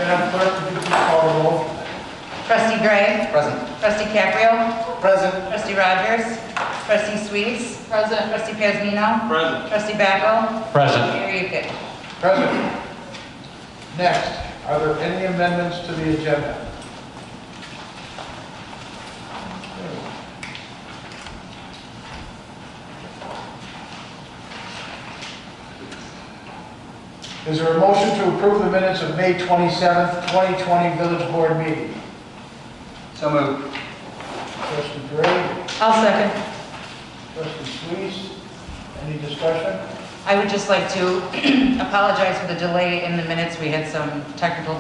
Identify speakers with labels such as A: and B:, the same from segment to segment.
A: Madam Clerk, would you please call the roll?
B: Trustee Gray.
C: Present.
B: Trustee Caprio.
A: Present.
B: Trustee Rogers. Trustee Sweets.
D: Present.
B: Trustee Pazmino.
C: Present.
B: Trustee Backel.
E: Present.
B: Mayor Yukic.
A: Present. Next, are there any amendments to the agenda? Is there a motion to approve the minutes of May 27th, 2020 Village Board meeting?
C: So moved.
A: Trustee Gray,
B: I'll second.
A: Trustee Sweets, any discussion?
B: I would just like to apologize for the delay in the minutes. We had some technical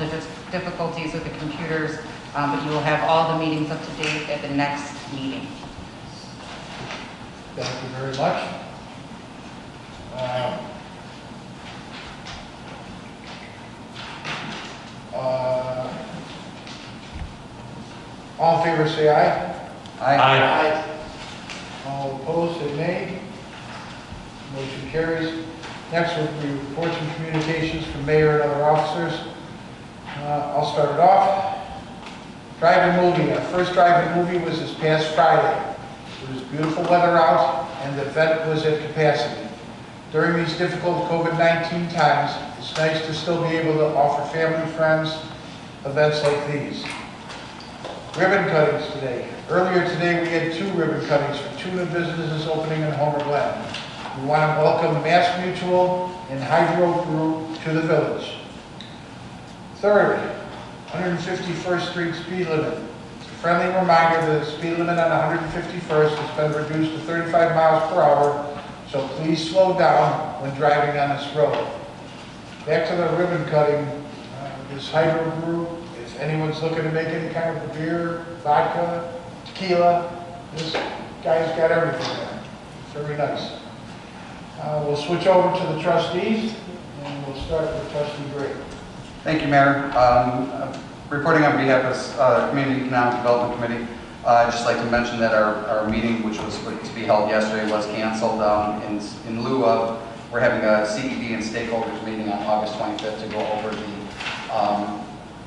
B: difficulties with the computers, but you will have all the meetings up to date at the next meeting.
A: Thank you very much. All in favor, say aye.
E: Aye.
A: All opposed, say nay. Motion carries. Next will be reports and communications from mayor and other officers. I'll start it off. Drive-in movie. Our first drive-in movie was this past Friday. It was beautiful weather out, and the event was at capacity. During these difficult COVID-19 times, it's nice to still be able to offer family, friends, events like these. Ribbon cuttings today. Earlier today, we had 2 ribbon cuttings for 2 new businesses opening in Homer Glen. We want to welcome Mass Mutual and Hydro Group to the village. Third, 151st Street speed limit. It's a friendly reminder that the speed limit on 151st has been reduced to 35 miles per hour, so please slow down when driving on this road. Back to the ribbon cutting, this Hydro Group, if anyone's looking to make any kind of beer, vodka, tequila, this guy's got everything there. It's very nice. We'll switch over to the trustees, and we'll start with Trustee Gray.
C: Thank you, Mayor. Reporting on behalf of Community Economic Development Committee, I'd just like to mention that our meeting, which was to be held yesterday, was canceled. In lieu of, we're having a CED and stakeholders meeting on August 25th to go over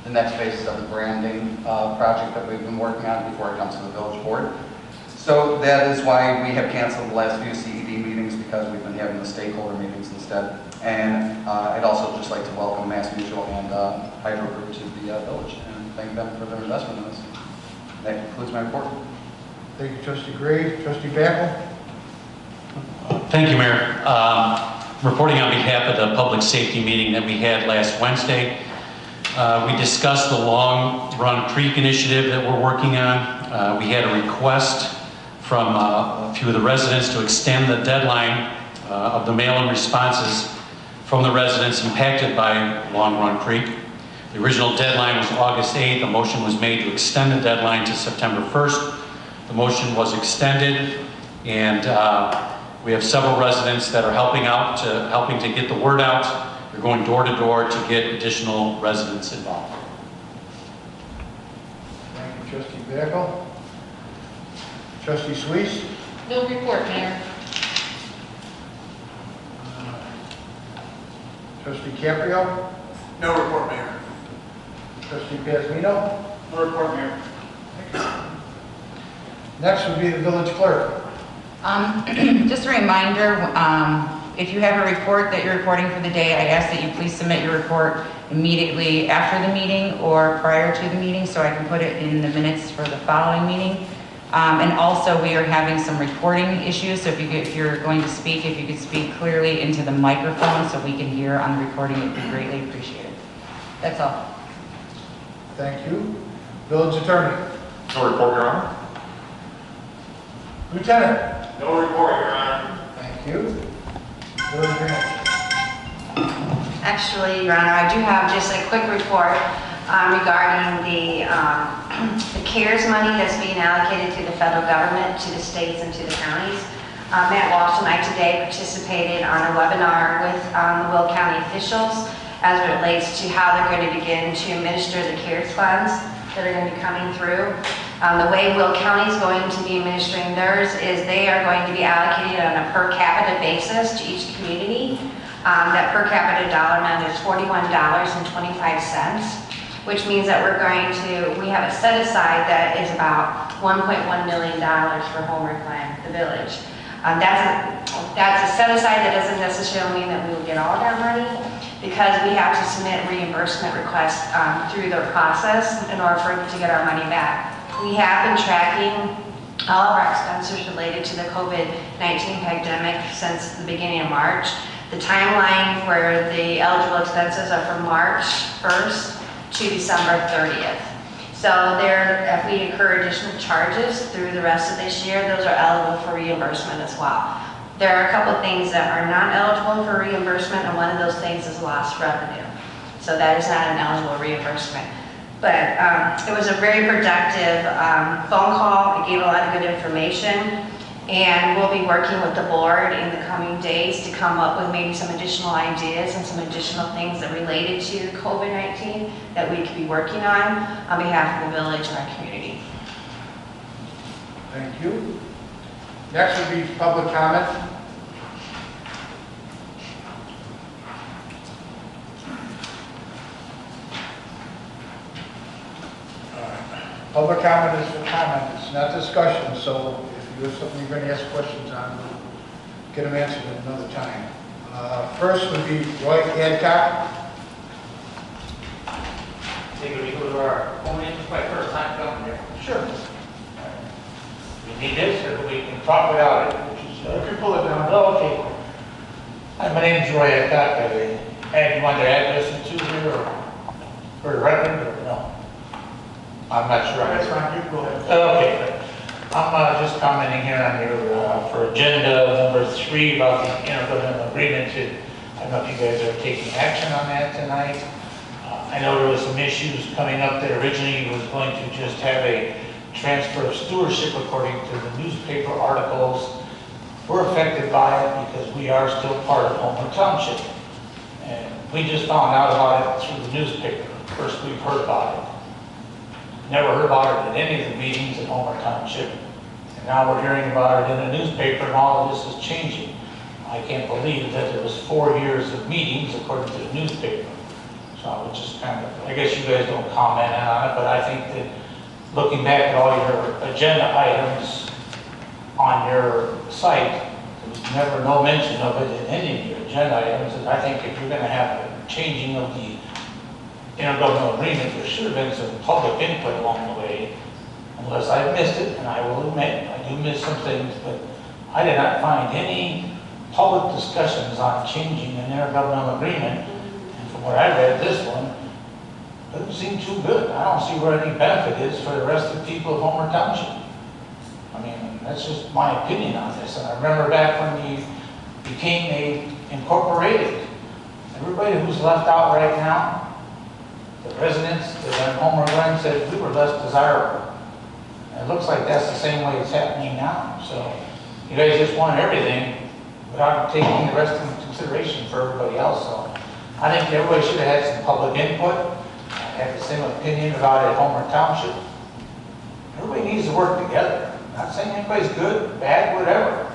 C: the next phases of the branding project that we've been working on before it comes to the village board. So that is why we have canceled the last few CED meetings, because we've been having the stakeholder meetings instead. And I'd also just like to welcome Mass Mutual and Hydro Group to the village and thank them for their investment in this. That concludes my report.
A: Thank you, Trustee Gray. Trustee Backel?
E: Thank you, Mayor. Reporting on behalf of the public safety meeting that we had last Wednesday. We discussed the Long Run Creek initiative that we're working on. We had a request from a few of the residents to extend the deadline of the mail-in responses from the residents impacted by Long Run Creek. The original deadline was August 8th. A motion was made to extend the deadline to September 1st. The motion was extended, and we have several residents that are helping to get the word out. They're going door to door to get additional residents involved.
A: Thank you, Trustee Backel. Trustee Sweets?
D: No report, Mayor.
A: Trustee Caprio?
C: No report, Mayor.
A: Trustee Pazmino?
C: No report, Mayor.
A: Next would be the village clerk.
B: Just a reminder, if you have a report that you're reporting for the day, I ask that you please submit your report immediately after the meeting or prior to the meeting so I can put it in the minutes for the following meeting. And also, we are having some recording issues, so if you're going to speak, if you could speak clearly into the microphone so we can hear on the recording, it would be greatly appreciated. That's all.
A: Thank you. Village attorney.
F: No report, Your Honor.
A: Lieutenant.
F: No report, Your Honor.
A: Thank you. Village manager.
G: Actually, Your Honor, I do have just a quick report regarding the CARES money that's being allocated to the federal government, to the states, and to the counties. Matt Walsh and I today participated on a webinar with the Will County officials as it relates to how they're going to begin to administer the CARES funds that are going to be coming through. The way Will County is going to be administering theirs is they are going to be allocated on a per capita basis to each community. That per capita dollar amount is $41.25. which means that we have a set aside that is about $1.1 million for Homer Glen, the village. That's a set aside. That doesn't necessarily mean that we will get all that money, because we have to submit reimbursement requests through their process in order for us to get our money back. We have been tracking all of our expenses related to the COVID-19 pandemic since the beginning of March. The timeline for the eligible expenses are from March 1st to December 30th. So if we incur additional charges through the rest of this year, those are eligible for reimbursement as well. There are a couple of things that are not eligible for reimbursement, and one of those things is lost revenue. So that is not an eligible reimbursement. But it was a very productive phone call. It gave a lot of good information. And we'll be working with the board in the coming days to come up with maybe some additional ideas and some additional things that related to COVID-19 that we could be working on behalf of the village and our community.
A: Thank you. Next would be public comment. Public comment is for comment, it's not discussion, so if you have something you're going to ask questions on, we'll get them answered at another time. First would be Roy Adcock.
D: Think we go to our own interest my first time coming here.
A: Sure.
D: We need this, or we can talk without it, which is,
A: You can pull it down.
D: oh, okay. Hi, my name is Roy Adcock. You want their address and to here, or for the record, or no? I'm not sure.
A: That's fine, you can go ahead.
D: Okay. I'm just commenting here on your, for agenda number 3 about the intergovernmental agreement. I don't know if you guys are taking action on that tonight. I know there was some issues coming up that originally was going to just have a transfer of stewardship according to the newspaper articles. We're affected by it because we are still part of Homer Township. And we just found out about it through the newspaper. First we've heard about it. Never heard about it at any of the meetings in Homer Township. And now we're hearing about it in the newspaper, and all of this is changing. I can't believe that there was 4 years of meetings according to the newspaper. So I was just kind of, I guess you guys don't comment on it, but I think that looking back at all your agenda items on your site, there was never no mention of it in any of your agenda items. And I think if you're going to have a changing of the intergovernmental agreement, there should have been some public input along the way, unless I missed it, and I will admit, I do miss some things, but I did not find any public discussions on changing an intergovernmental agreement, and from what I read, this one doesn't seem too good. I don't see where any benefit is for the rest of the people of Homer Township. I mean, that's just my opinion on this, and I remember back when we became incorporated, everybody who's left out right now, the residents that in Homer Glen said we were less desirable. And it looks like that's the same way it's happening now. So you guys just want everything without taking the rest into consideration for everybody else. So I think everybody should have had some public input. I have the same opinion about it at Homer Township. Everybody needs to work together. I'm not saying anybody's good, bad, whatever.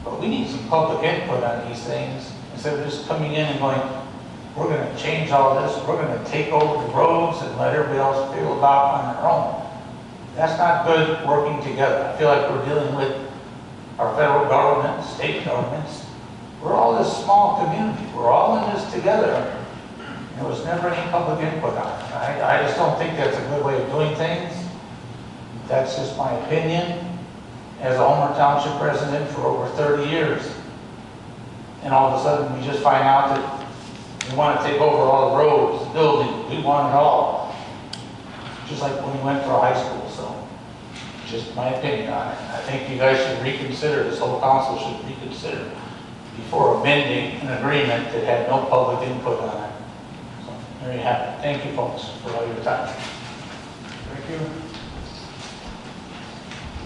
D: But we need some public input on these things instead of just coming in and going, we're going to change all this, we're going to take over the roads and let everybody else figure it out on their own. That's not good working together. I feel like we're dealing with our federal government, state governments. We're all this small community. We're all in this together. There was never any public input on it. I just don't think that's a good way of doing things. That's just my opinion as a Homer Township resident for over 30 years. And all of a sudden we just find out that we want to take over all the roads, the buildings, we want it all. Just like when we went for high school, so just my opinion on it. I think you guys should reconsider, this whole council should reconsider before amending an agreement that had no public input on it. So there you have it. Thank you folks for all your time.
A: Thank you.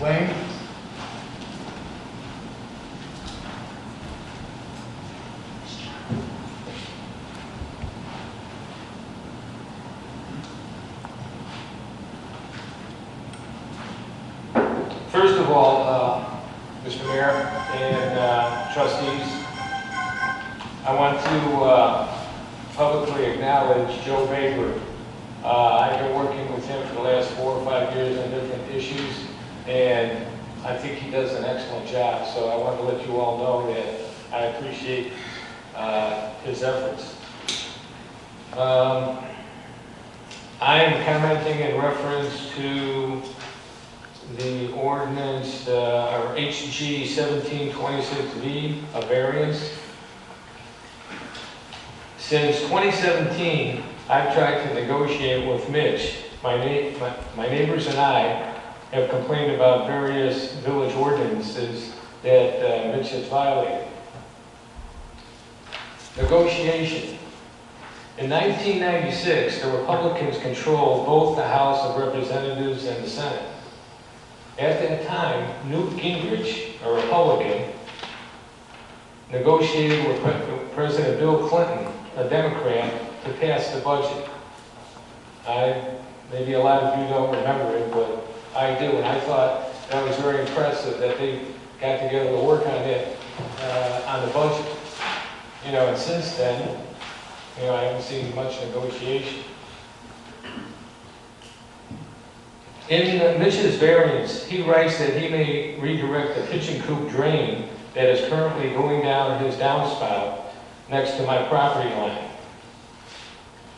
A: Wayne?
H: First of all, Mr. Mayor and trustees, I want to publicly acknowledge Joe Baker I've been working with him for the last 4 or 5 years on different issues, and I think he does an excellent job. So I want to let you all know that I appreciate his efforts. I am commenting in reference to the ordinance, or HG 1726V, a variance. Since 2017, I've tried to negotiate with Mitch. My neighbors and I have complained about various village ordinances that Mitch has violated. Negotiation. In 1996, the Republicans controlled both the House of Representatives and the Senate. At that time, Newt Gingrich, a Republican, negotiated with President Bill Clinton, a Democrat, to pass the budget. Maybe a lot of you don't remember it, but I do, and I thought that was very impressive that they got together to work on that, on the budget. You know, and since then, you know, I haven't seen much negotiation. In Mitch's variance, he writes that he may redirect the kitchen coop drain that is currently going down his downspout next to my property line.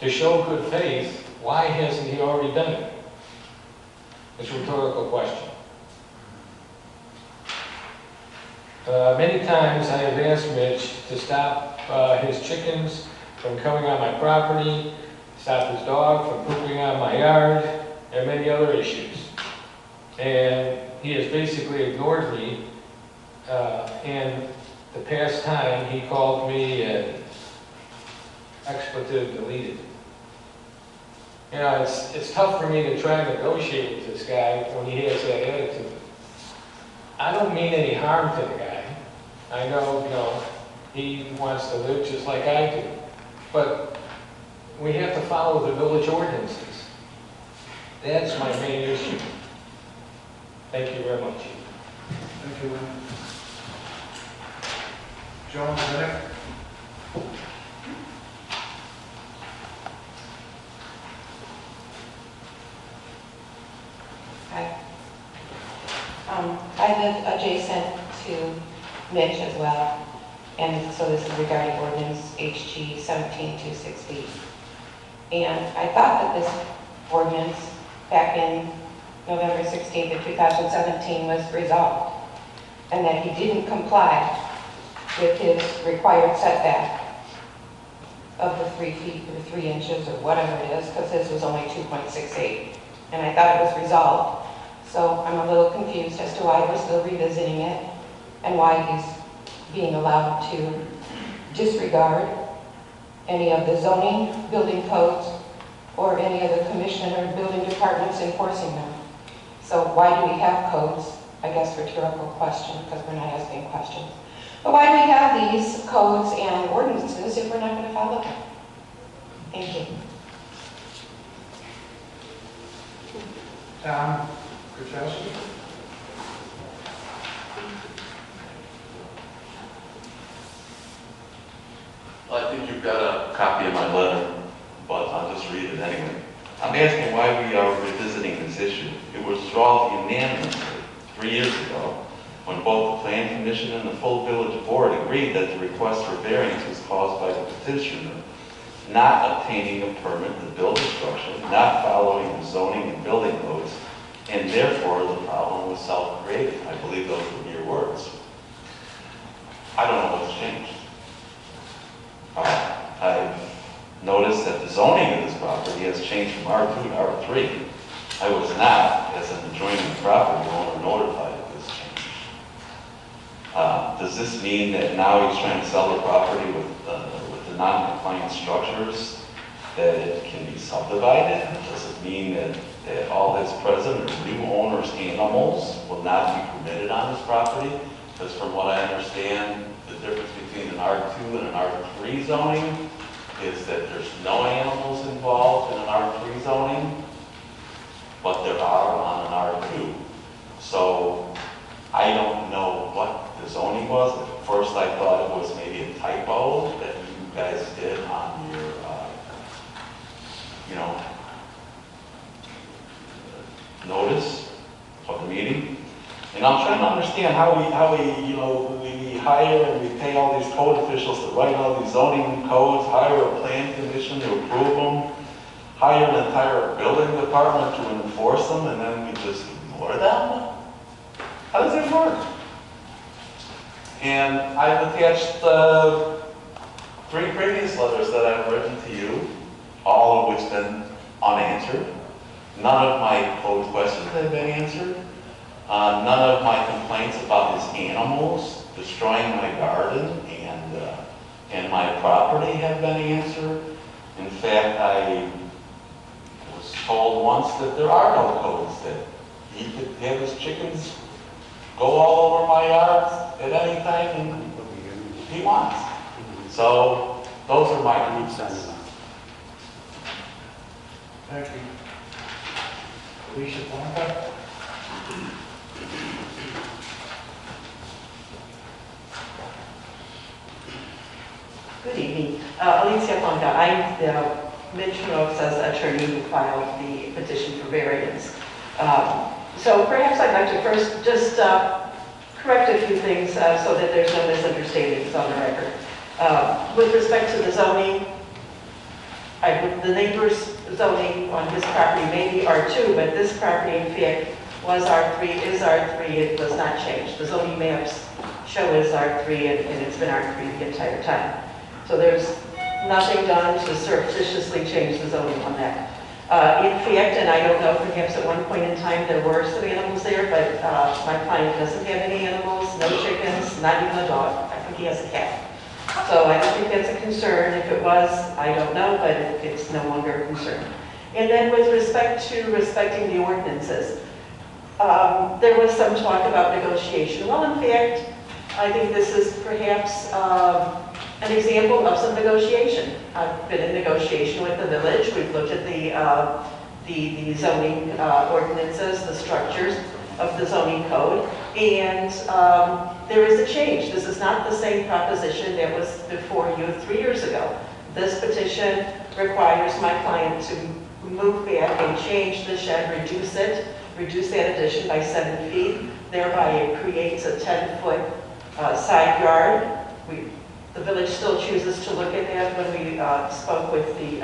H: To show good faith, why hasn't he already done it? It's a rhetorical question. Many times I have asked Mitch to stop his chickens from coming on my property, stop his dog from pooping on my yard, and many other issues. And he has basically ignored me. And the past time he called me an expletive deleted. You know, it's tough for me to try and negotiate with this guy when he has that attitude. I don't mean any harm to the guy. I know, you know, he wants to live just like I do. But we have to follow the village ordinances. That's my main issue. Thank you very much.
A: Thank you, Lynn. Joan, Bennett?
I: Hi. I live adjacent to Mitch as well, and so this is regarding ordinance HG 1726B. And I thought that this ordinance back in November 16th of 2017 was resolved, and that he didn't comply with his required setback of the 3 feet or 3 inches or whatever it is, because his was only 2.68. And I thought it was resolved. So I'm a little confused as to why we're still revisiting it and why he's being allowed to disregard any of the zoning, building codes, or any of the commission or building departments enforcing them. So why do we have codes? I guess rhetorical question, because we're not asking questions. But why do we have these codes and ordinances if we're not going to follow them? Thank you.
A: Tom Krzyzewski?
J: Well, I think you've got a copy of my letter, but I'll just read it anyway. I'm asking why we are revisiting this issue. It was resolved unanimously 3 years ago when both the Plan Commission and the full Village Board agreed that the request for variance was caused by the petitioner not obtaining a permit to build a structure, not following the zoning and building codes, and therefore the problem was self-created. I believe those were your words. I don't know what's changed. I've noticed that the zoning of this property has changed from R2 to R3. I was not, as an adjoining property owner, notified of this change. Does this mean that now he's trying to sell the property with the non-compliant structures, that it can be subdivided? Does it mean that all his present or new owners' animals will not be permitted on this property? Because from what I understand, the difference between an R2 and an R3 zoning is that there's no animals involved in an R3 zoning, but there are on an R2. So I don't know what the zoning was. At first I thought it was maybe a typo that you guys did on your, notice of the meeting. And I'm trying to understand how we hire and we pay all these code officials to write all these zoning codes, hire a plan commission to approve them, hire an entire building department to enforce them, and then we just ignore them? How does it work? And I've attached 3 previous letters that I've written to you, all of which have been unanswered. None of my code questions have been answered. None of my complaints about his animals destroying my garden and my property have been answered. In fact, I was told once that there are no codes, that he could have his chickens go all over my yard at any time he wants. So those are my grievances.
A: Thank you. Alicia Blanca?
K: Good evening. Alicia Blanca. I'm Mitch Rhodes' attorney who filed the petition for variance. So perhaps I'd like to first just correct a few things so that there's no misunderstandings on the record. With respect to the zoning, the neighbor's zoning on his property may be R2, but this property in fact was R3, is R3, it was not changed. The zoning maps show as R3 and it's been R3 the entire time. So there's nothing done to surreptitiously change the zoning on that. In fact, and I don't know, perhaps at one point in time there were some animals there, but my client doesn't have any animals, no chickens, not even a dog. I think he has a cat. So I don't think that's a concern. If it was, I don't know, but it's no longer a concern. And then with respect to respecting the ordinances, there was some talk about negotiation. Well, in fact, I think this is perhaps an example of some negotiation. I've been in negotiation with the village. We've looked at the zoning ordinances, the structures of the zoning code, and there is a change. This is not the same proposition that was before you 3 years ago. This petition requires my client to move back and change the shed, reduce that addition by 7 feet. Thereby it creates a 10-foot side yard. The village still chooses to look at that when we spoke with the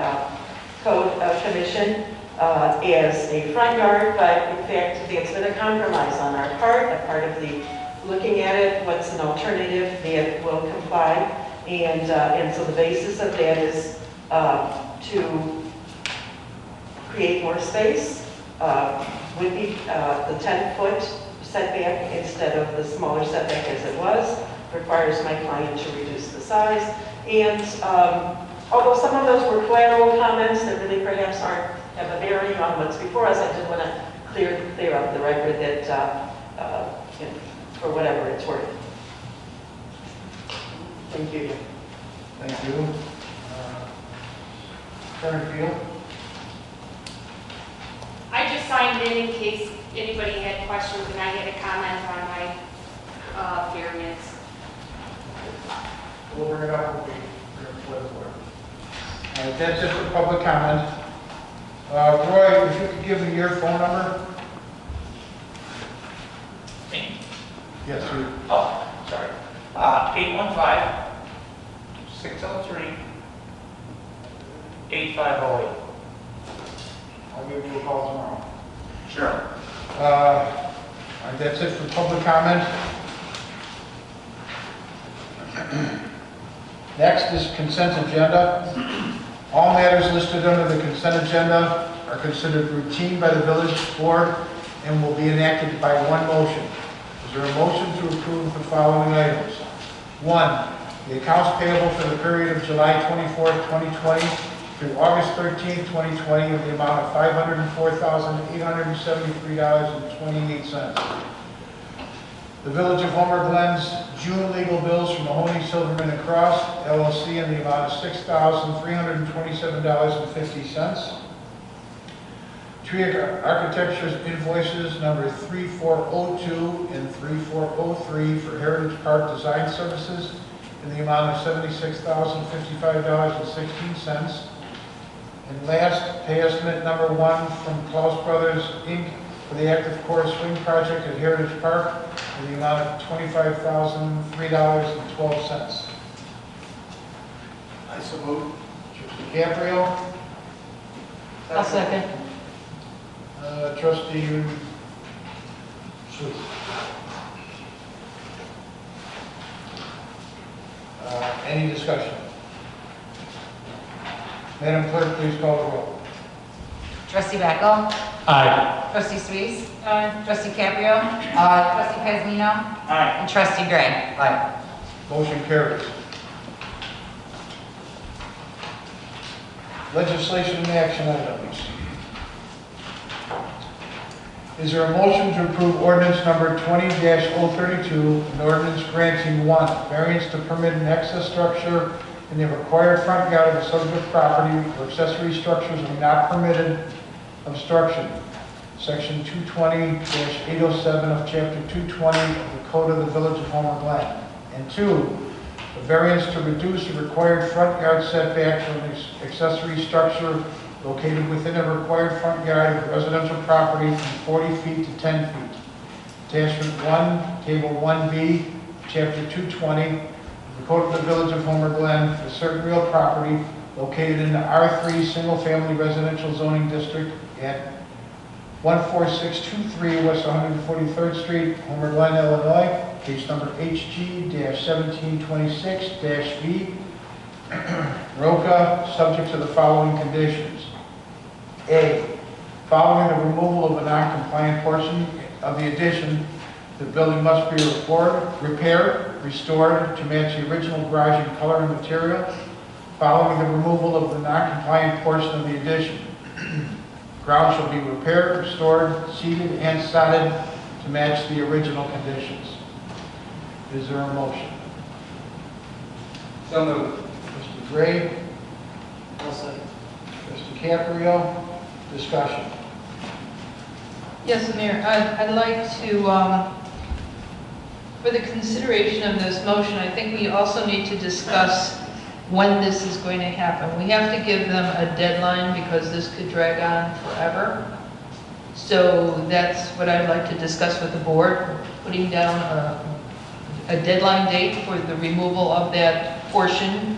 K: code commission as a front yard, but in fact that's been a compromise on our part, a part of the looking at it, what's an alternative that will comply, and so the basis of that is to create more space, would be the 10-foot setback instead of the smaller setback as it was, requires my client to reduce the size, and although some of those were collateral comments that really perhaps have a bearing on what's before us, I did want to clear up the record that for whatever it's worth. Thank you.
A: Thank you. Attorney Field?
L: I just signed in case anybody had questions and I had a comment on my variance.
A: We'll bring it up when we bring it forward. All right, that's it for public comment. Roy, if you could give me your phone number?
D: Me?
A: Yes, you.
D: Oh, sorry. 815-603-8508.
A: I'll give you a call tomorrow.
D: Sure.
A: All right, that's it for public comment. Next is consent agenda. All matters listed under the consent agenda are considered routine by the village board and will be enacted by one motion. Is there a motion to approve the following items? 1, the accounts payable for the period of July 24th, 2020 through August 13th, 2020 of the amount of $504,873.28. The Village of Homer Glen's June legal bills from Mahoney, Silverman and Cross, LLC in the amount of $6,327.50. Tree Architecture's invoices number 3402 and 3403 for Heritage Park Design Services in the amount of $76,055.16. And last, pay estimate number 1 from Klaus Brothers, Inc. for the active core swing project at Heritage Park in the amount of $25,003.12. I so move. Trustee Caprio.
K: I'll second.
A: Trustee Sweet. Any discussion? Madam Clerk, please call the roll.
B: Trustee Backel?
E: Aye.
B: Trustee Suisse? Aye. Trustee Caprio? Aye. Trustee Pazmino?
D: Aye.
B: And Trustee Gray?
A: Aye. Motion carries. Legislation and action items. Is there a motion to approve ordinance number 20-032, an ordinance granting one, variance to permit an access structure in the required front yard of a subject property where accessory structures are not permitted obstruction, section 220-807 of chapter 220 of the Code of the Village of Homer Glen, and two, a variance to reduce the required front yard setback from an accessory structure located within a required front yard of residential property from 40 feet to 10 feet. Attachment 1, Table 1B, Chapter 220, the Code of the Village of Homer Glen for certain real property located in the R3 Single Family Residential Zoning District at 14623 West 143rd Street, Homer Glen, Illinois, case number HG-1726-V. ROCA, subject to the following conditions. A, following the removal of a non-compliant portion of the addition, the building must be repaired, restored to match the original garage in color and material. Following the removal of the non-compliant portion of the addition, ground shall be repaired, restored, seeded, and sodded to match the original conditions. Is there a motion?
C: So moved.
A: Trustee Gray? Trustee Caprio? Discussion.
M: Yes, Mayor, I'd like to, for the consideration of this motion, I think we also need to discuss when this is going to happen. We have to give them a deadline because this could drag on forever. So that's what I'd like to discuss with the board, putting down a deadline date for the removal of that portion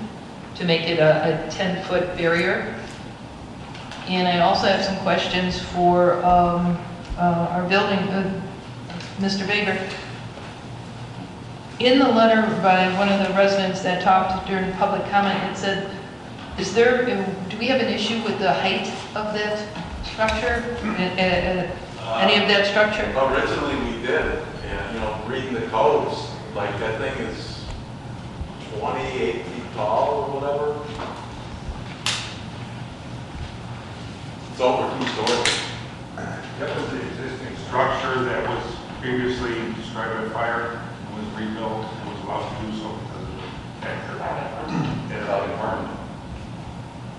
M: to make it a 10-foot barrier. And I also have some questions for our building, Mr. Baber. In the letter by one of the residents that talked during public comment, it said, do we have an issue with the height of that structure? Any of that structure?
F: Originally we did, and reading the codes, like that thing is 28 feet tall or whatever. It's over 2 stories.
N: That was the existing structure that was previously described by fire, was rebuilt, and was allowed to do so because of the factor that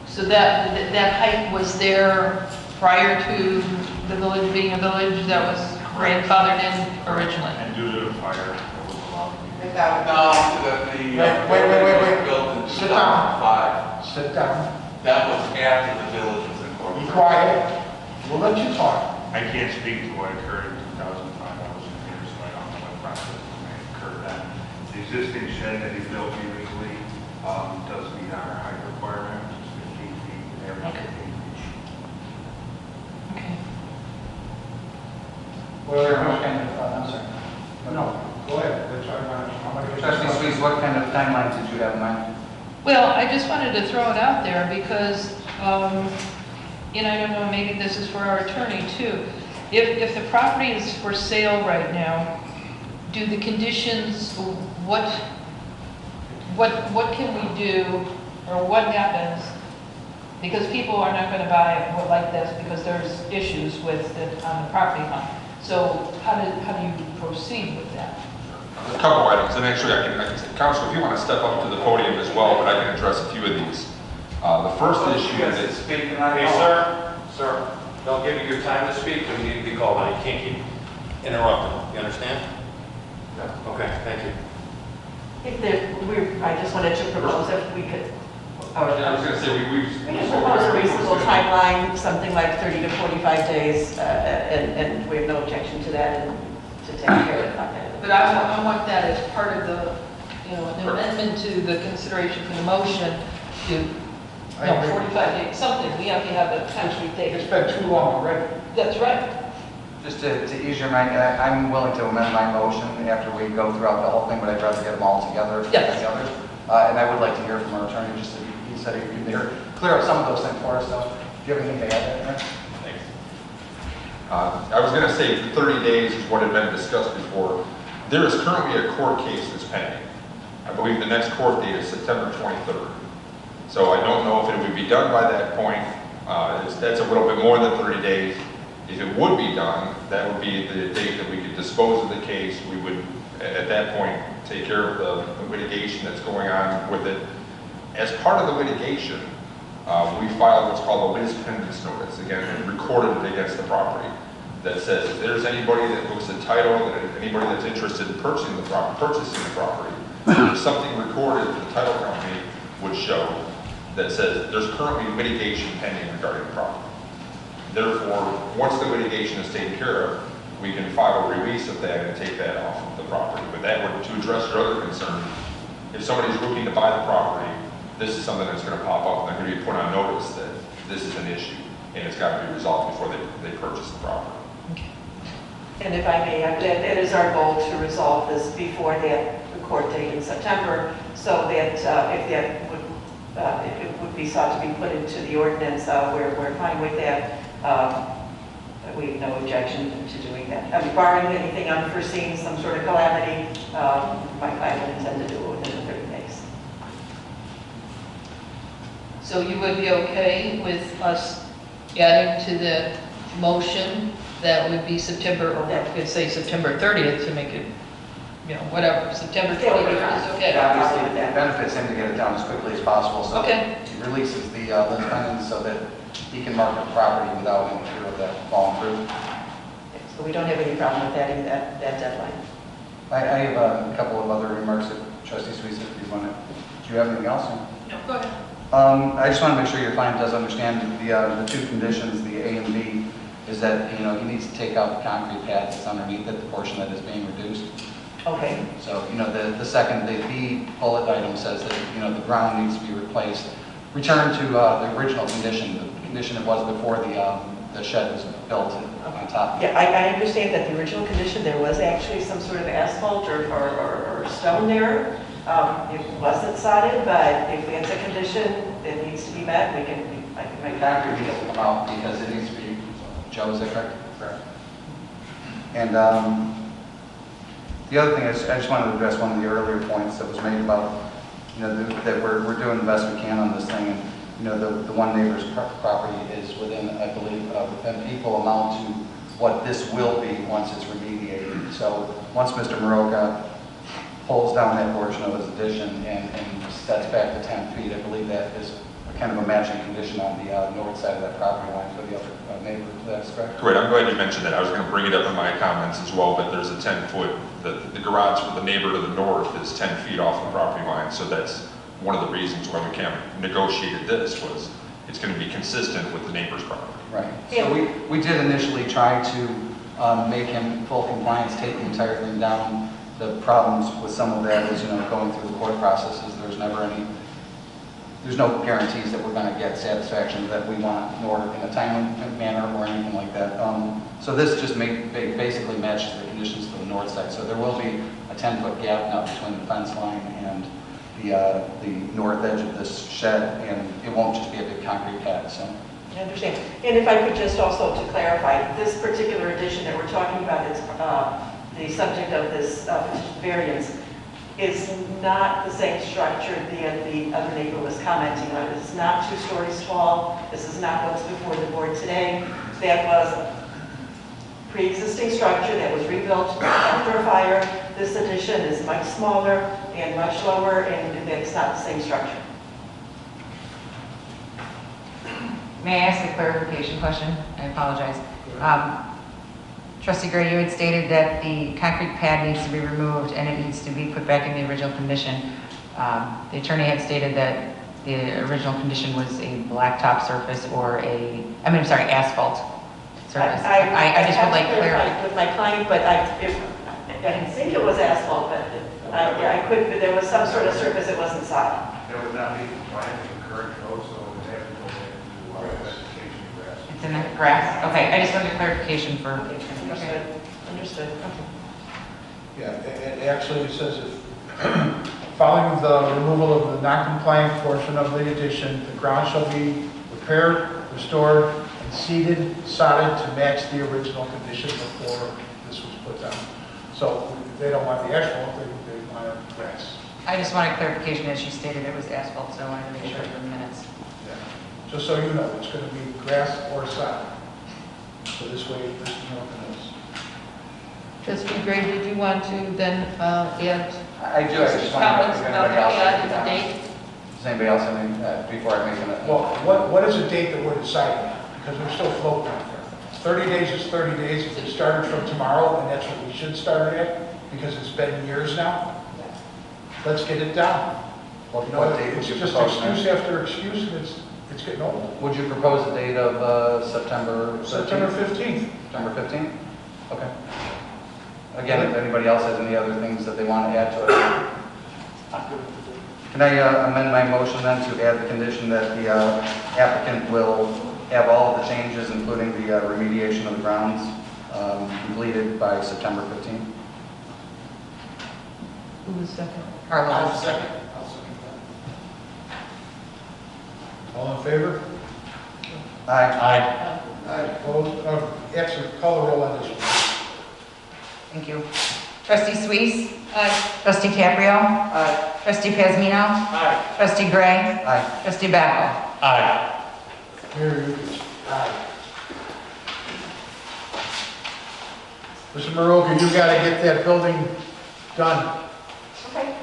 M: So that height was there prior to the village being a village that was grandfathered in originally?
N: And due to the fire, it was allowed to be.
A: Wait.
F: Built in
A: Sit down.
F: 2005.
A: Sit down.
F: That was after the village was incorporated.
A: Be quiet. We'll let you talk.
N: I can't speak to what occurred in 2005, I wasn't here, so I don't know what process may have occurred then. The existing shed that he built originally does meet our height requirement, which is 15 feet, and average 15 feet.
M: Okay.
C: What kind of, I'm sorry.
A: No, go ahead. That's what I want to.
C: Trustee Suisse, what kind of timeline did you have in mind?
M: Well, I just wanted to throw it out there because, and I don't know, maybe this is for our attorney too. If the property is for sale right now, do the conditions, what can we do, or what happens? Because people are not going to buy it like this because there's issues with it on the property line. So how do you proceed with that?
O: A couple items, and actually I can say, Council, if you want to step up to the podium as well, but I can address a few of these. The first issue is...
F: Hey,
P: Sir, don't give you your time to speak, and you need to be called on. You can't keep interrupting. You understand?
F: Yeah.
P: Okay, thank you.
K: I just wanted to propose if we could,
O: I was going to say,
K: we can propose a reasonable timeline, something like 30 to 45 days, and we have no objection to that, and to take care of it.
M: But I want that as part of the, an amendment to the consideration for the motion to,
A: I agree.
M: 45 days, something, we have to have a concrete date.
A: It's been too long already.
M: That's right.
C: Just to ease your mind, I'm willing to amend my motion after we go throughout the whole thing, but I'd rather get them all together.
M: Yes.
C: And I would like to hear from our attorney, just he said he could clear up some of those things for us, so do you have anything to add there?
O: Thanks. I was going to say 30 days is what had been discussed before. There is currently a court case that's pending. I believe the next court date is September 23rd. So I don't know if it would be done by that point. That's a little bit more than 30 days. If it would be done, that would be the date that we could dispose of the case. We would, at that point, take care of the litigation that's going on with it. As part of the litigation, we filed what's called a lis pendens notice, again, and recorded it against the property, that says if there's anybody that looks at title, anybody that's interested in purchasing the property, there's something recorded that the title company would show that says there's currently litigation pending regarding the property. Therefore, once the litigation is taken care of, we can file a release of that and take that off of the property. But that would, to address your other concern, if somebody's looking to buy the property, this is something that's going to pop up, and they're going to be put on notice that this is an issue, and it's got to be resolved before they purchase the property.
K: And if I may, that is our goal, to resolve this before the court date in September, so that if that would, if it would be sought to be put into the ordinance, we're fine with that. We have no objection to doing that. I mean, barring anything unforeseen, some sort of calamity, my client would intend to do it within the 30 days.
M: So you would be okay with us adding to the motion that would be September, or we could say September 30th to make it, whatever, September 20th is okay.
C: Obviously, it benefits him to get it done as quickly as possible, so
M: Okay.
C: he releases the lis pendens so that he can market the property without any fear of that falling through.
K: So we don't have any problem with adding that deadline.
C: I have a couple of other remarks that Trustee Suisse, if you want to, do you have anything else?
M: No, go ahead.
C: I just want to make sure your client does understand the two conditions, the A and B, is that, he needs to take out the concrete pad that's underneath it, the portion that is being reduced.
K: Okay.
C: So, the second, the B bullet item says that, the ground needs to be replaced. Return to the original condition, the condition it was before the shed was built on top.
K: Yeah, I understand that the original condition, there was actually some sort of asphalt or stone there. It wasn't sodded, but if it's a condition that needs to be met, I can make that.
C: Concrete needs to come out because it needs to be, Joe, is that correct? Correct. And the other thing is, I just wanted to address one of the earlier points that was made about, that we're doing the best we can on this thing, and the one neighbor's property is within, I believe, an equal amount to what this will be once it's remediated. So once Mr. Maroka pulls down that portion of his addition and sets back to 10 feet, I believe that is kind of a matching condition on the north side of that property line for the other neighbor. That's correct?
O: Correct. I'm glad you mentioned that. I was going to bring it up in my comments as well, but there's a 10-foot, the garage for the neighbor to the north is 10 feet off the property line, so that's one of the reasons why we negotiated this, was it's going to be consistent with the neighbor's property.
C: Right. So we did initially try to make him full compliance, take the entire thing down. The problems with some of that is, going through the court processes, there's no guarantees that we're going to get satisfaction that we want, nor in a timely manner or anything like that. So this just basically matches the conditions to the north side. So there will be a 10-foot gap now between the fence line and the north edge of this shed, and it won't just be a big concrete pad. So.
K: I understand. And if I could just also to clarify, this particular addition that we're talking about, is the subject of this petition variance, is not the same structure the other neighbor was commenting on. It's not 2 stories tall. This is not what's before the board today. That was a pre-existing structure that was rebuilt after a fire. This addition is much smaller and much lower, and it's not the same structure.
B: May I ask a clarification question? I apologize. Trustee Gray, you had stated that the concrete pad needs to be removed and it needs to be put back in the original condition. The attorney had stated that the original condition was a blacktop surface or asphalt surface. I just would like clarity.
K: With my client, but I think it was asphalt, but I could, there was some sort of surface that wasn't solid.
N: It would not be compliant with the current code, so it would have to go into vegetation grass.
B: It's in the grass? Okay, I just wanted clarification for.
K: Understood. Understood.
A: Yeah, it actually says if following the removal of the non-compliant portion of the addition, the ground shall be repaired, restored, and seeded, sodded to match the original condition before this was put down. So they don't want the asphalt, they want grass.
B: I just wanted clarification as she stated it was asphalt, so I wanted to make sure for the minutes.
A: Yeah. Just so you know, it's going to be grass or sod. So this way, Mr. Milton knows.
M: Trustee Gray, did you want to then add?
C: I do, I just want to know
M: Comments
C: if
M: about
C: anybody else
M: the
C: has
M: date?
C: any comments. Does anybody else have any, before I make an...
A: Well, what is the date that we're deciding on? Because we're still floating out there. 30 days is 30 days. If we started from tomorrow, and that's what we should start it at, because it's been years now, let's get it down.
C: What
A: You know,
C: date would
A: it's
C: you
A: just
C: propose,
A: excuse
C: Mayor?
A: after excuse, and it's getting old.
C: Would you propose a date of September 13th?
A: September 15th.
C: September 15th? Okay. Again, if anybody else has any other things that they want to add to it. Can I amend my motion then to add the condition that the applicant will have all of the changes, including the remediation of the grounds, completed by September 15th?
M: Who was second?
B: Carlos.
A: I'll second that. All in favor?
C: Aye.
A: Aye. Opposed? Actually, call the roll on this one.
B: Thank you. Trustee Suisse? Aye. Trustee Caprio?
K: Aye.
B: Trustee Pazmino?
K: Aye.
B: Trustee Gray?
C: Aye.
B: Trustee Backel?
E: Aye.
A: Mayor Yukich. Aye. Mr. Maroka, you got to get that building done.
K: Okay.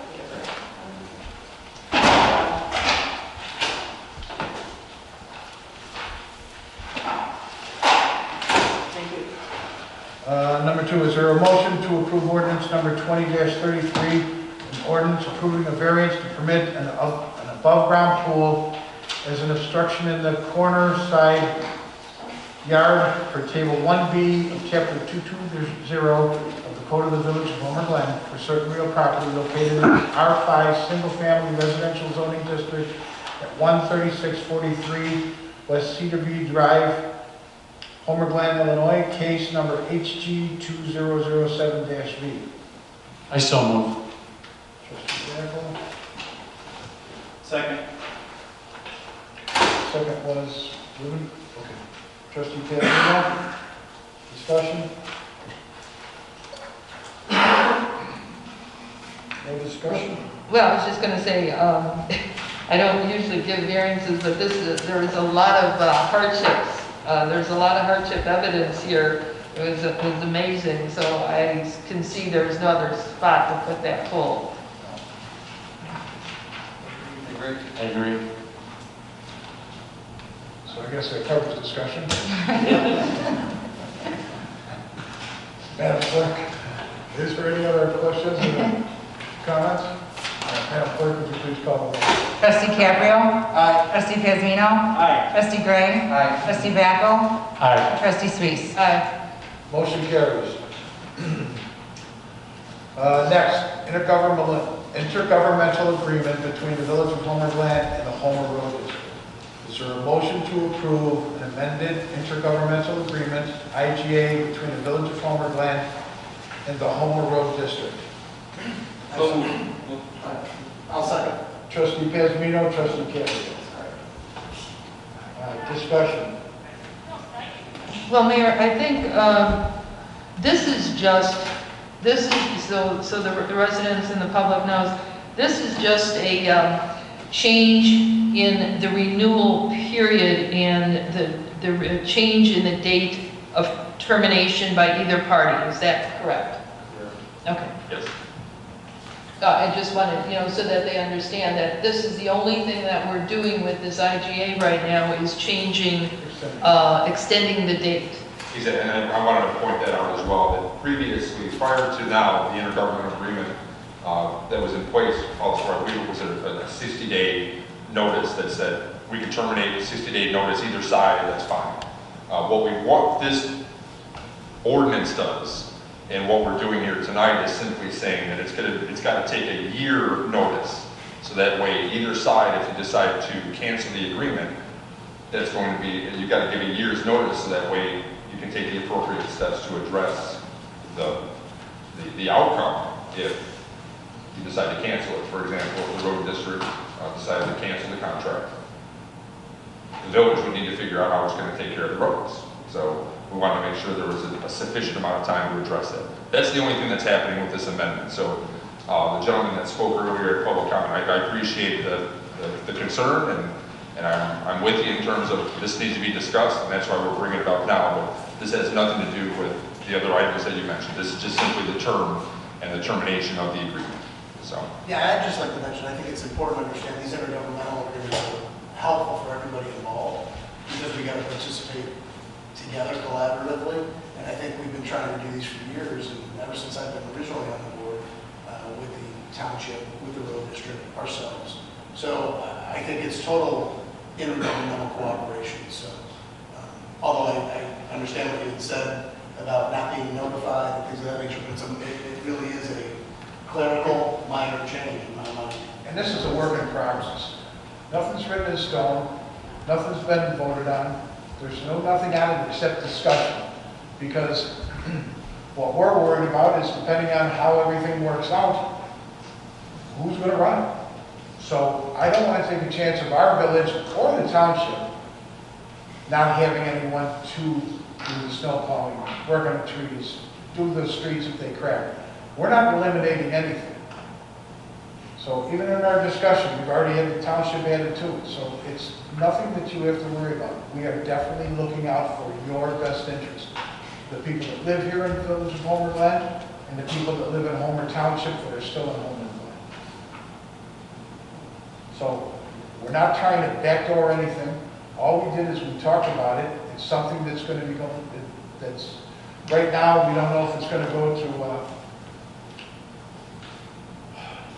K: Thank you.
A: Number 2, is there a motion to approve ordinance number 20-33, an ordinance approving a variance to permit an above-ground pool as an obstruction in the corner side yard for table 1B of chapter 220 of the Code of the Village of Homer Glen for certain real property located in the R5 single-family residential zoning district at 13643 West Cedarview Drive, Homer Glen, Illinois, case number HG 2007-V.
E: I so move.
A: Trustee Backel.
P: Second.
A: Second was Ruben. Okay. Trustee Pazmino. Discussion? No discussion?
M: Well, I was just going to say, I don't usually give variances, but there is a lot of hardships. There's a lot of hardship evidence here. It was amazing, so I can see there's no other spot to put that pool.
C: I agree.
A: So I guess that covers discussion. Madam Clerk, is there any other questions or comments? Madam Clerk, would you please call the roll?
B: Trustee Caprio?
A: Aye.
B: Trustee Pazmino?
P: Aye.
B: Trustee Gray?
C: Aye.
B: Trustee Backel?
E: Aye.
B: Trustee Suisse?
M: Aye.
A: Motion carries. Next, intergovernmental agreement between the Village of Homer Glen and the Homer Road District. Is there a motion to approve an amended intergovernmental agreement, IGA, between the Village of Homer Glen and the Homer Road District?
K: I'll second.
A: Trustee Pazmino, trustee Caprio. Discussion.
M: Well, Mayor, I think this is so the residents and the public knows, this is just a change in the renewal period and the change in the date of termination by either party. Is that correct? Okay.
O: Yes.
M: I just wanted, so that they understand that this is the only thing that we're doing with this IGA right now is changing, extending the date.
O: And I wanted to point that out as well, that previously, prior to now, the intergovernmental agreement that was in place, also, we considered a 60-day notice that said we can terminate 60-day notice either side, that's fine. What this ordinance does, and what we're doing here tonight is simply saying that it's got to take a year notice. So that way, either side, if you decide to cancel the agreement, that's going to be, you've got to give a year's notice, so that way you can take the appropriate steps to address the outcome if you decide to cancel it. For example, if the road district decided to cancel the contract, the village would need to figure out how it's going to take care of the roads. So we wanted to make sure there was a sufficient amount of time to address that. That's the only thing that's happening with this amendment. So the gentleman that spoke earlier at public comment, I appreciate the concern, and I'm with you in terms of this needs to be discussed, and that's why we're bringing it up now. But this has nothing to do with the other items that you mentioned. This is just simply the term and the termination of the agreement. So.
Q: Yeah, I'd just like to mention, I think it's important to understand these intergovernmental agreements are helpful for everybody involved, because we got to participate together collaboratively. And I think we've been trying to do these for years, and ever since I've been originally on the board with the township, with the road district, ourselves. So I think it's total intergovernmental cooperation. So although I understand what you had said about not being notified and things of that nature, but it really is a clerical minor change in my mind.
A: And this is a work in progress. Nothing's written in stone. Nothing's been voted on. There's nothing on it except discussion. Because what we're worried about is, depending on how everything works out, who's going to run it? So I don't want to take a chance of our village or the township not having anyone to do the snow plowing, work on the trees, do the streets if they crack. We're not eliminating anything. So even in our discussion, we've already had the township added to it. So it's nothing that you have to worry about. We are definitely looking out for your best interest. The people that live here in the village of Homer, Glen, and the people that live in Homer Township that are still in Homer, Glen. So we're not trying to backdoor anything. All we did is we talked about it. It's something that's going to be going, that's, right now, we don't know if it's going to go to,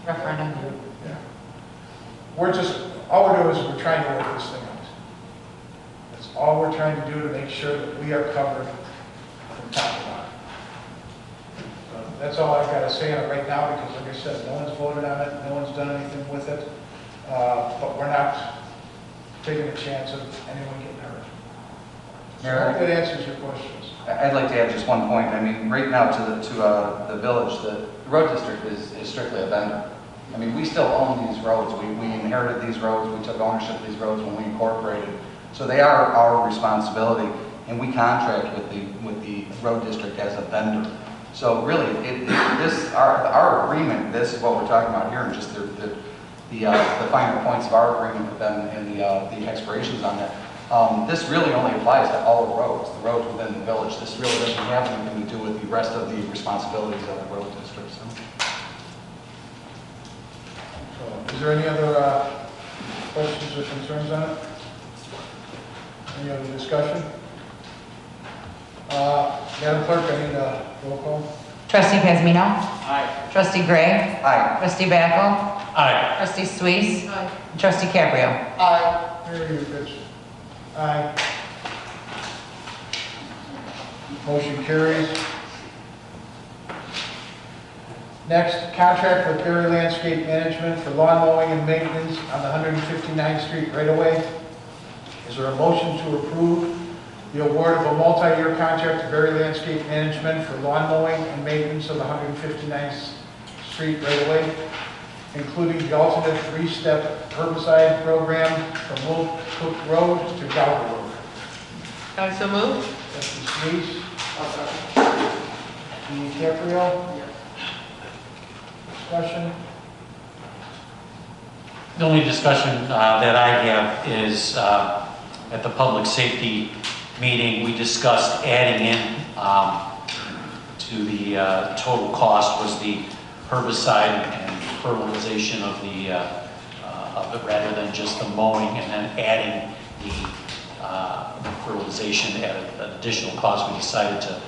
B: Referendum.
A: yeah. All we're doing is we're trying to work this thing out. That's all we're trying to do to make sure that we are covered from top to bottom. So that's all I've got to say on it right now, because like I said, no one's voted on it, no one's done anything with it, but we're not taking a chance of anyone getting hurt. So I hope that answers your questions.
C: I'd like to add just one point. I mean, right now to the village, the road district is strictly a vendor. I mean, we still own these roads. We inherited these roads. We took ownership of these roads when we incorporated. So they are our responsibility, and we contract with the road district as a vendor. So really, our agreement, this is what we're talking about here, and just the finer points of our agreement with them and the expirations on that. This really only applies to all roads, the roads within the village. This really doesn't have anything to do with the rest of the responsibilities of the road district.
A: So, is there any other questions or concerns on it? Any other discussion? Madam Clerk, I need a roll call.
B: Trustee Pazmino?
A: Aye.
B: Trustee Gray?
C: Aye.
B: Trustee Backel?
E: Aye.
B: Trustee Suisse?
M: Aye.
B: Trustee Cabrio?
A: Aye. There you go, bitch. Aye. Motion carries. Next, contract with Berry Landscape Management for lawn mowing and maintenance on the 159th Street right-of-way. Is there a motion to approve the award of a multi-year contract to Berry Landscape Management for lawn mowing and maintenance of the 159th Street right-of-way, including the alternate three-step herbicide program from Wolf Cook Road to Galvin Road?
M: I so move.
A: Trustee Sneeze. Trustee DiCaprio. Discussion.
E: The only discussion that I have is at the public safety meeting, we discussed adding in to the total cost was the herbicide and fertilization of it rather than just the mowing, and then adding the fertilization at an additional cost. We decided to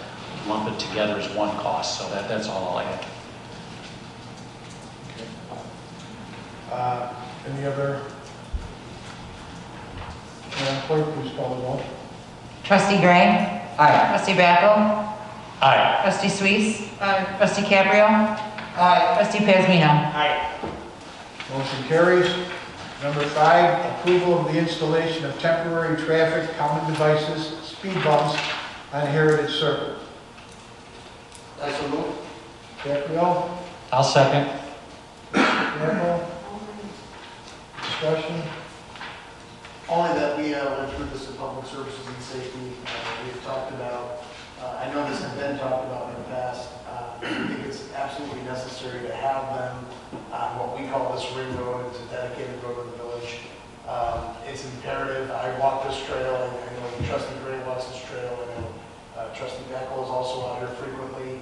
E: lump it together as one cost, so that's all I have.
A: Any other Madam Clerk, please call the roll.
B: Trustee Gray?
C: Aye.
B: Trustee Backel?
E: Aye.
B: Trustee Suisse?
M: Aye.
B: Trustee Cabrio?
A: Aye.
B: Trustee Pazmino?
K: Aye.
A: Motion carries. Number 5, approval of the installation of temporary traffic calming devices, speed bumps on Heritage Circle.
Q: I so move.
A: Caprio,
E: I'll second.
A: Campbell. Discussion.
Q: Only that we went through this in public services and safety. We've talked about, I know this has been talked about in the past. I think it's absolutely necessary to have them on what we call this ring road. It's a dedicated road in the village. It's imperative. I walk this trail. I know Trustee Gray walks this trail. I know Trustee Beckel is also out here frequently.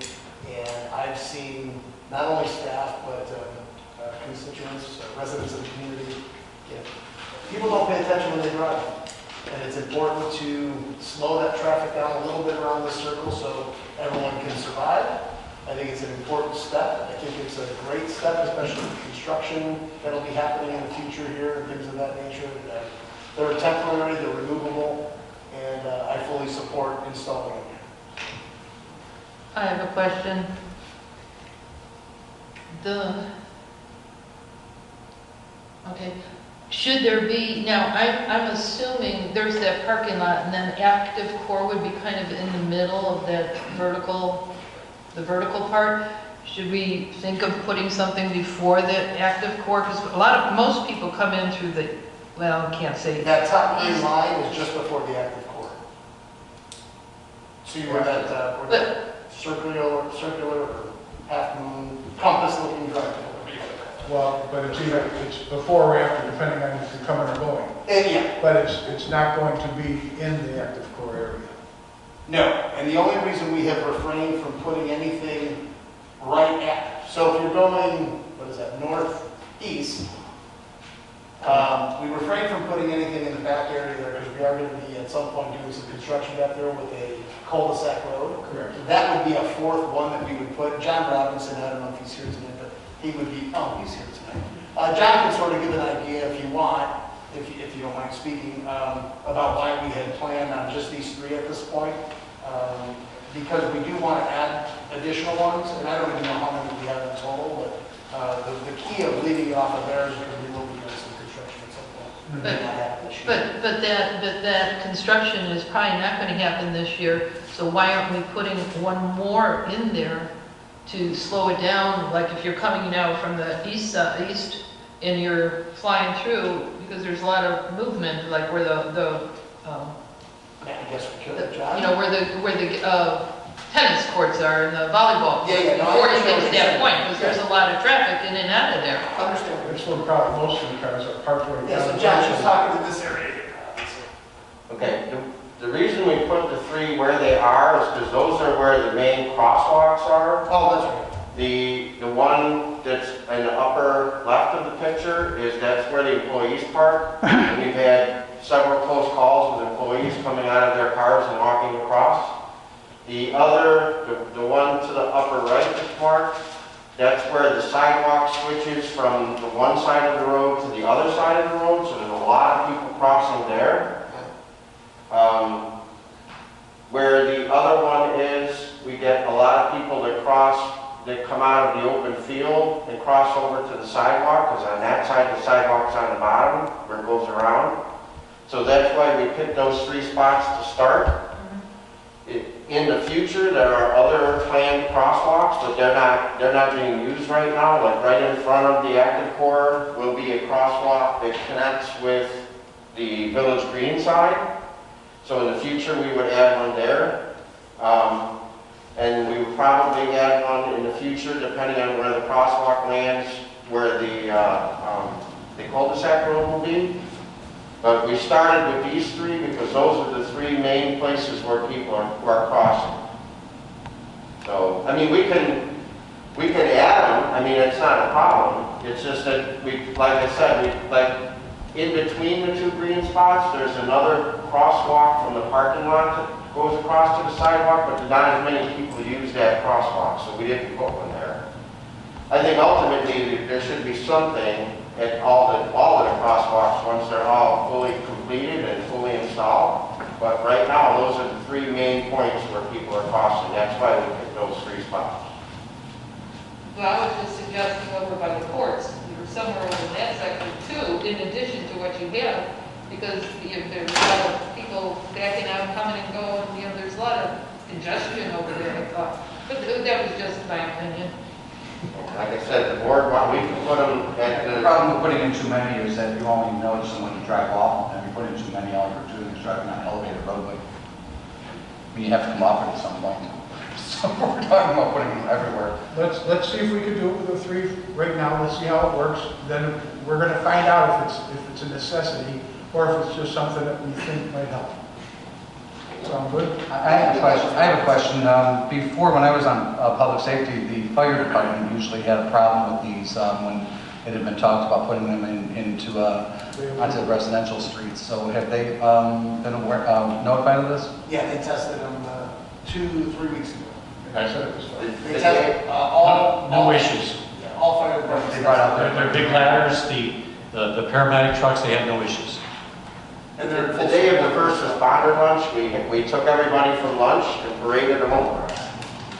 Q: And I've seen not only staff, but constituents, residents of the community. People don't pay attention when they drive. And it's important to slow that traffic down a little bit around the circle so everyone can survive. I think it's an important step. I think it's a great step, especially with construction that'll be happening in the future here and things of that nature. They're temporary, they're removable, and I fully support installing them.
M: I have a question. Okay, should there be, now I'm assuming there's that parking lot and then active core would be kind of in the middle of that the vertical part. Should we think of putting something before the active core? Because most people come in through the, well, I can't say.
Q: That top green line is just before the active core. See where that circular or half moon compass looking drive.
A: Well, but it's before or after, depending on if you're coming or going.
Q: Yeah.
A: But it's not going to be in the active core area.
Q: No, and the only reason we have refrained from putting anything right at, so if you're going, northeast, we refrain from putting anything in the back area there because we are going to be at some point doing some construction back there with a cul-de-sac road.
A: Correct.
Q: That would be a fourth one that we would put. John Robinson, I don't know if he's here tonight, but he would be, he's here tonight. John can sort of give an idea if you want, if you don't mind speaking, about why we had planned on just these 3 at this point. Because we do want to add additional ones, and I don't even know how many we have in total, but the key of leaving it off of there is because we will be doing some construction at some point. It may not happen this year.
M: But that construction is probably not going to happen this year, so why aren't we putting one more in there to slow it down? Like if you're coming now from the east and you're flying through, because there's a lot of movement, like where
Q: I guess we could, John.
M: where the tennis courts are and the volleyball courts.
Q: Yeah, no,
M: before
Q: I
M: you get to
Q: understand.
M: that point, because there's a lot of traffic in and out of there.
Q: Understand.
A: That's where probably most of the cars are parked right
Q: Yeah,
A: down.
Q: so John's just talking to this area.
R: Okay, the reason we put the 3 where they are is because those are where the main crosswalks are.
Q: Oh, that's right.
R: The one that's in the upper left of the picture that's where the employees park. And we've had several close calls with employees coming out of their cars and walking across. The one to the upper right that's marked, that's where the sidewalk switches from the one side of the road to the other side of the road, so there's a lot of people crossing there. Where the other one is, we get a lot of people that come out of the open field and cross over to the sidewalk, because on that side, the sidewalk's on the bottom, where it goes around. So that's why we picked those 3 spots to start. In the future, there are other planned crosswalks, but they're not being used right now. Like right in front of the active core will be a crosswalk that connects with the Village Green side. So in the future, we would add one there. And we would probably add one in the future, depending on where the crosswalk lands, where the cul-de-sac road will be. But we started with these 3 because those are the 3 main places where people are crossing. So, I mean, we could add them. I mean, it's not a problem. It's just that like I said, in between the 2 green spots, there's another crosswalk from the parking lot that goes across to the sidewalk, but not as many people use that crosswalk, so we didn't put one there. I think ultimately there should be something at all the crosswalks once they're all fully completed and fully installed. But right now, those are the three main points where people are crossing. That's why we picked those three spots.
M: Well, I was just suggesting over by the courts, or somewhere over in that sector too, in addition to what you have, because there's a lot of people backing out, coming and going, there's a lot of congestion over there, I thought. But that was just my opinion.
R: Like I said, the board, we can put them at
C: The
R: the...
C: problem with putting in too many is that you only notice them when you drive off, and if you put in too many, all you're doing is driving on an elevated roadway. I mean, you have to come off it at some point. So we're talking about putting them everywhere.
A: Let's see if we can do it with the three right now. Let's see how it works. Then we're going to find out if it's a necessity or if it's just something that we think might help. Sound good?
C: I have a question. Before, when I was on public safety, the fire department usually had a problem with these when it had been talked about putting them into onto residential streets. So have they been notified of this?
Q: Yeah, they tested them 2-3 weeks ago.
A: Okay.
Q: They tested all
E: issues.
Q: all fire departments.
C: They brought out
E: They're big ladders, the paramedic trucks, they have no issues.
Q: And they're
R: The day of the first responder lunch, we took everybody from lunch and paraded them over.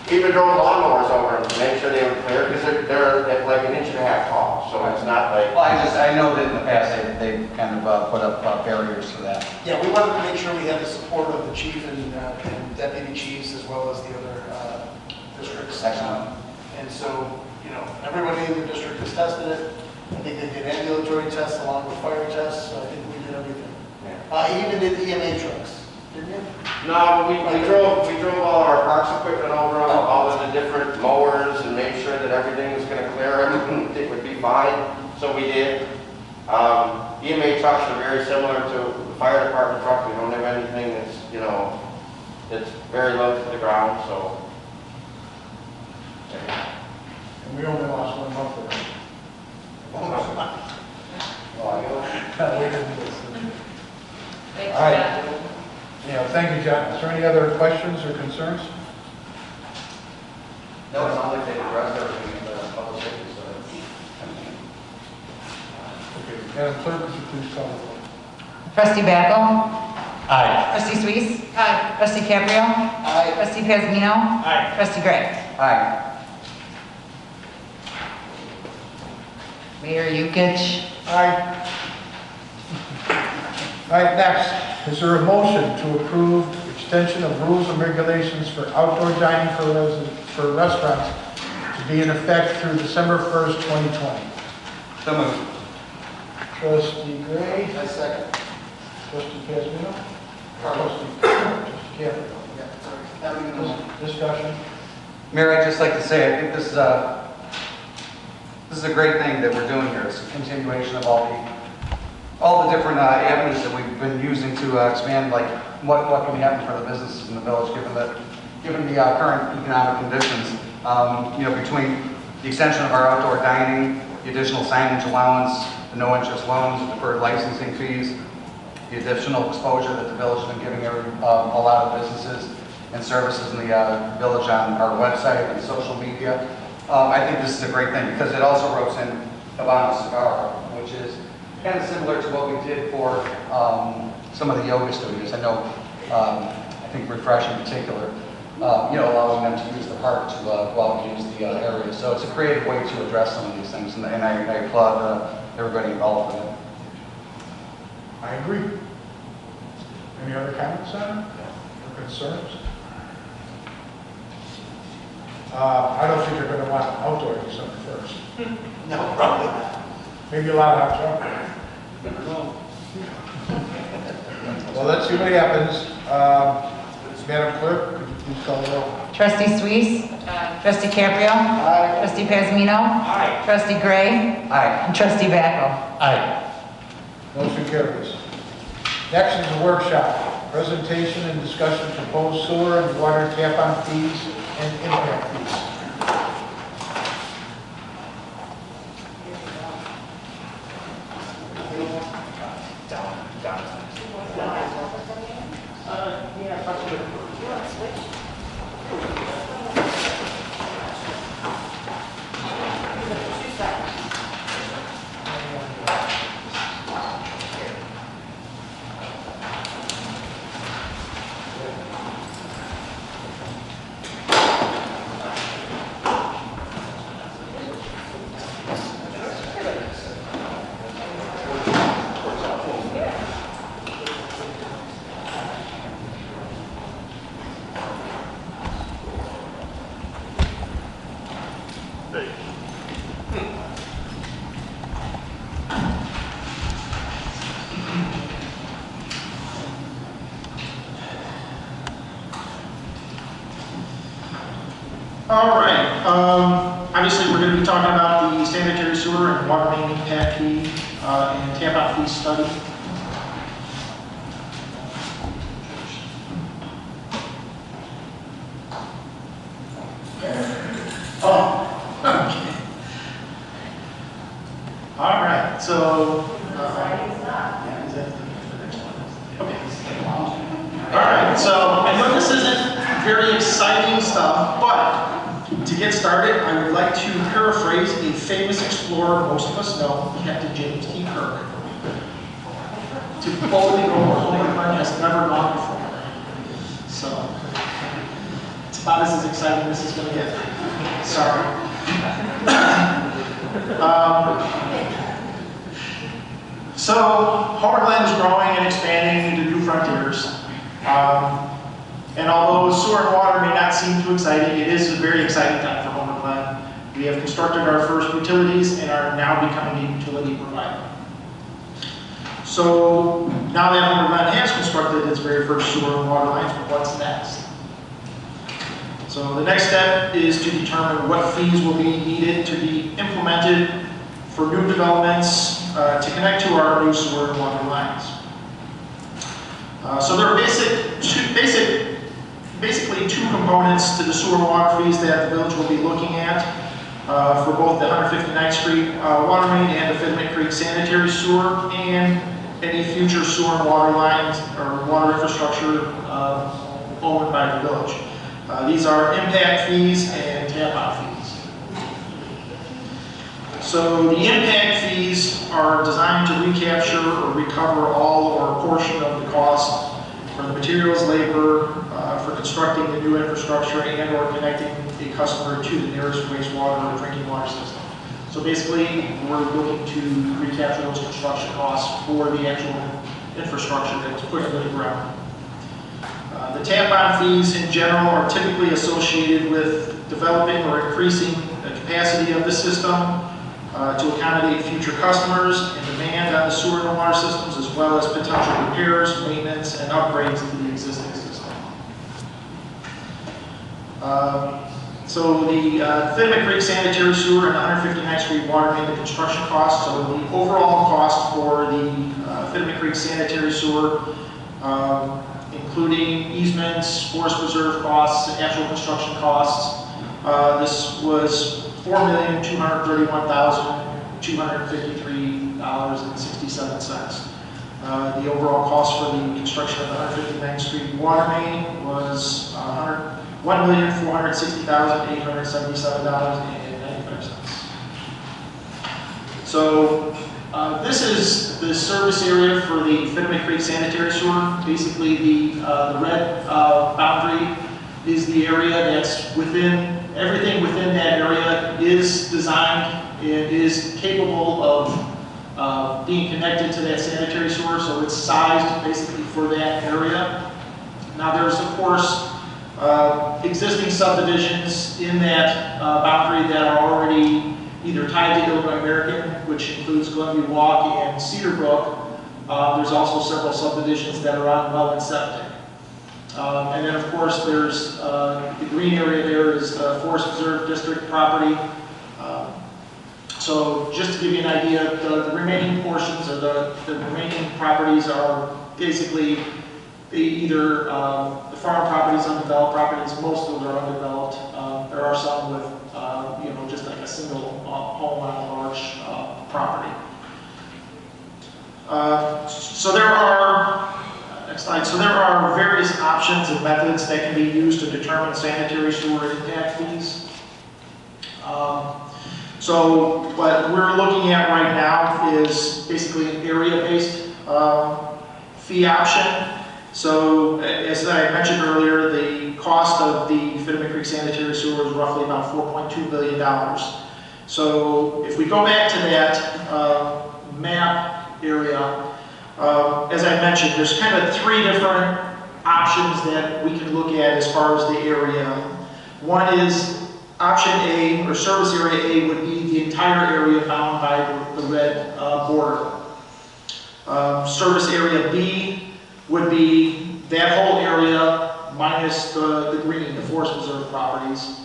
R: Even drove lawnmowers over them to make sure they were clear, because they're at like 1.5 inches tall, so it's not like...
C: Well, I know that in the past they kind of put up barriers to that.
Q: Yeah, we wanted to make sure we had the support of the chief and deputy chiefs as well as the other districts.
C: Excellent.
Q: And so, everybody in the district has tested it. I think they did ambulatory tests along with fire tests, so I think we did everything. Even did EMA trucks, didn't you?
R: No, we drove all of our parks equipment over them, all of the different mowers, and made sure that everything was going to clear, everything it would be fine, so we did. EMA trucks are very similar to the fire department truck. We don't have anything that's, it's very low to the ground, so.
A: And we only lost 1 month ago.
M: Thanks,
A: All right.
M: John.
A: Thank you, John. Is there any other questions or concerns?
C: No, it's not like they addressed everything in the public safety, so
A: Okay. Madam Clerk, would you please call the roll?
B: Trustee Backel?
E: Aye.
B: Trustee Suisse?
M: Aye.
B: Trustee Caprio?
Q: Aye.
B: Trustee Pazmino?
D: Aye.
B: Trustee Gray?
C: Aye.
B: Mayor Yukich?
A: Aye. All right, next, is there a motion to approve extension of rules and regulations for outdoor dining for restaurants to be in effect through December 1st, 2020?
C: So moved.
A: Trustee Gray?
Q: I second.
A: Trustee Pazmino?
Q: Carlos.
A: Trustee Caprio?
Q: Yeah, sorry. Having a
A: Discussion?
C: Mayor, I'd just like to say, I think this is a great thing that we're doing here. It's a continuation of all the different avenues that we've been using to expand, like what can happen for the businesses in the village, given the current economic conditions. Between the extension of our outdoor dining, the additional signage allowance, the no-interest loans, the deferred licensing fees, the additional exposure that the village has been giving a lot of businesses and services in the village on our website and social media. I think this is a great thing because it also ropes in Habano Cigar, which is kind of similar to what we did for some of the yoga studios. I know, I think Refresh in particular, allowing them to use the park to go out and use the area. So it's a creative way to address some of these things, and I applaud everybody involved in it.
A: I agree. Any other comments on it or concerns? I don't think they're going to want outdoor December 1st.
Q: No, probably not.
A: Maybe a lot of hot chocolate. Well, let's see what happens. Madam Clerk, could you please call the roll?
B: Trustee Suisse? Trustee Caprio?
A: Aye.
B: Trustee Pazmino?
D: Aye.
B: Trustee Gray?
C: Aye.
B: And Trustee Backel?
E: Aye.
A: Motion carries. Next is a workshop, presentation and discussion proposed sewer and water tap-on fees and impact fees.
S: All right, obviously we're going to be talking about the sanitary sewer and water main impact fee and tap-out fee study. Oh, okay. All right, so. Yeah, is that the next one? Okay. All right, so I know this isn't very exciting stuff, but to get started, I would like to paraphrase a famous explorer most of us know, Captain James T. Kirk. To boldly go where holy Glen has never gone before. So, it's about as exciting as this is going to get. Sorry. So, Homer Glen is growing and expanding into new frontiers. And although sewer and water may not seem too exciting, it is a very exciting time for Homer Glen. We have constructed our first utilities and are now becoming a utility provider. So now that Homer Glen has constructed its very first sewer and water lines, what's next? So the next step is to determine what fees will be needed to be implemented for new developments to connect to our new sewer and water lines. So there are basically two components to the sewer and water fees that the village will be looking at for both the 159th Street water main and the Finament Creek sanitary sewer and any future sewer and water lines or water infrastructure owned by the village. These are impact fees and tap-out fees. So the impact fees are designed to recapture or recover all or a portion of the cost for the materials, labor, for constructing the new infrastructure and or connecting a customer to the nearest wastewater or drinking water system. So basically, we're looking to recapture those construction costs for the actual infrastructure that was put into the ground. The tap-on fees in general are typically associated with developing or increasing the capacity of the system to accommodate future customers and demand on the sewer and water systems, as well as potential repairs, maintenance, and upgrades to the existing system. So the Finament Creek sanitary sewer and 159th Street water main, the construction costs. So the overall cost for the Finament Creek sanitary sewer, including easements, forest preserve costs, and actual construction costs, this was $4,231,253.67. The overall cost for the construction of the 159th Street water main was $1,460,877.95. So this is the service area for the Finament Creek sanitary sewer. Basically, the red boundary is the area that's within. Everything within that area is designed and is capable of being connected to that sanitary sewer, so it's sized basically for that area. Now there's of course existing subdivisions in that boundary that are already either tied to Illinois American, which includes Glenview Walk and Cedar Brook. There's also several subdivisions that are on well and septic. And then, of course, there's the green area there is Forest Preserve District property. So just to give you an idea, the remaining portions of the remaining properties are basically either the farm properties, undeveloped properties. Most of them are undeveloped. There are some with, just like a single home on a large property. So there are. Next slide. So there are various options and methods that can be used to determine sanitary sewer impact fees. So what we're looking at right now is basically an area-based fee option. So as I mentioned earlier, the cost of the Finament Creek sanitary sewer is roughly about $4.2 billion. So if we go back to that map area, as I mentioned, there's kind of three different options that we can look at as far as the area. One is option A, or service area A, would be the entire area bound by the red border. Service area B would be that whole area minus the green, the forest preserve properties.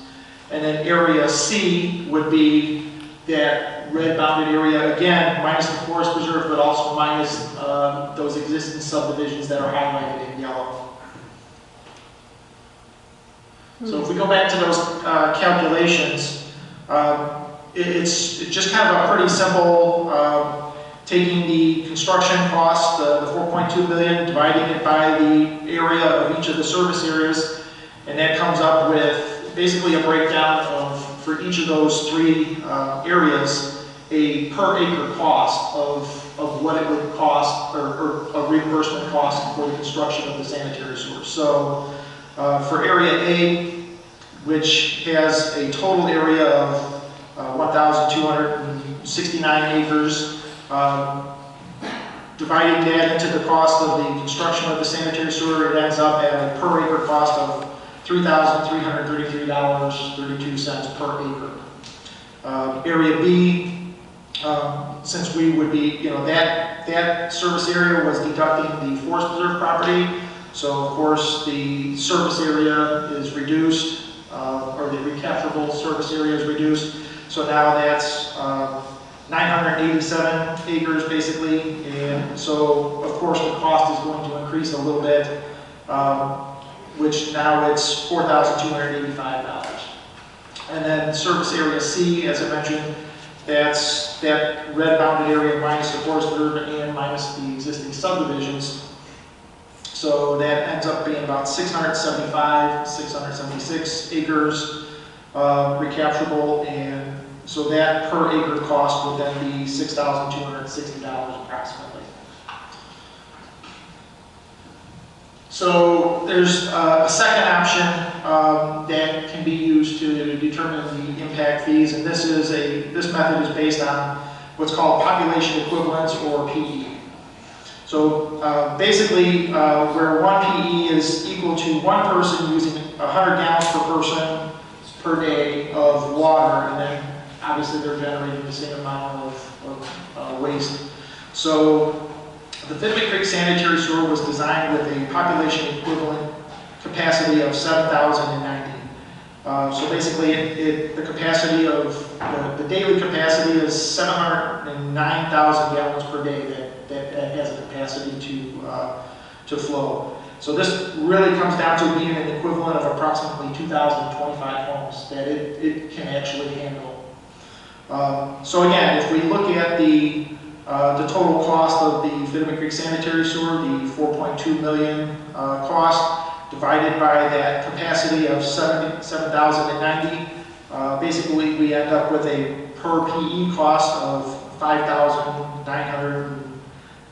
S: And then area C would be that red bounded area, again, minus the forest preserve, but also minus those existing subdivisions that are highlighted in yellow. So if we go back to those calculations, it's just kind of a pretty simple, taking the construction cost, the 4.2 million, dividing it by the area of each of the service areas, and that comes up with basically a breakdown of, for each of those three areas, a per acre cost of what it would cost, or a reimbursement cost for the construction of the sanitary sewer. So for area A, which has a total area of 1,269 acres, dividing that into the cost of the construction of the sanitary sewer, it ends up at a per acre cost of $3,333.32 per acre. Area B, since we would be, that service area was deducting the forest preserve property, so of course the service area is reduced, or the recapturable service area is reduced. So now that's 987 acres basically, and so of course the cost is going to increase a little bit, which now it's $4,285. And then service area C, as I mentioned, that's that red bounded area minus the forest preserve and minus the existing subdivisions. So that ends up being about 676 acres recapturable, and so that per acre cost would then be $6,260 approximately. So there's a second option that can be used to determine the impact fees, and this method is based on what's called population equivalence, or PE. So basically, where one PE is equal to one person using 100 gallons per person per day of water, and then obviously they're generating the same amount of waste. So the Finament Creek Sanitary Sewer was designed with a population equivalent capacity of 7,090. So basically, the capacity of the daily capacity is 709,000 gallons per day that has a capacity to flow. So this really comes down to being an equivalent of approximately 2,025 homes that it can actually handle. So again, if we look at the total cost of the Finament Creek Sanitary Sewer, the 4.2 million cost, divided by that capacity of 7,090, basically we end up with a per PE cost of $5,900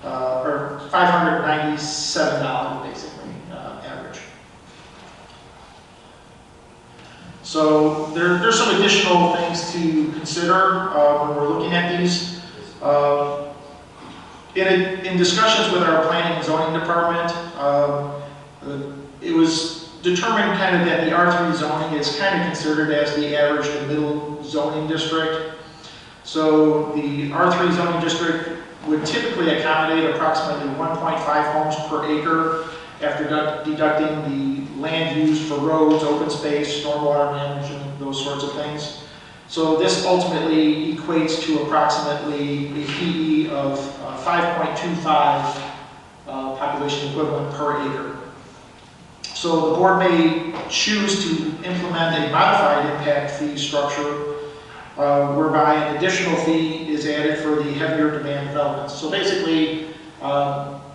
S: or $597 basically average. So there's some additional things to consider when we're looking at these. In discussions with our planning and zoning department, it was determined kind of that the R3 zoning is kind of considered as the average to middle zoning district. So the R3 zoning district would typically accommodate approximately 1.5 homes per acre after deducting the land used for roads, open space, stormwater management, those sorts of things. So this ultimately equates to approximately a PE of 5.25 population equivalent per acre. So the board may choose to implement a modified impact fee structure whereby an additional fee is added for the heavier demand developments. So basically,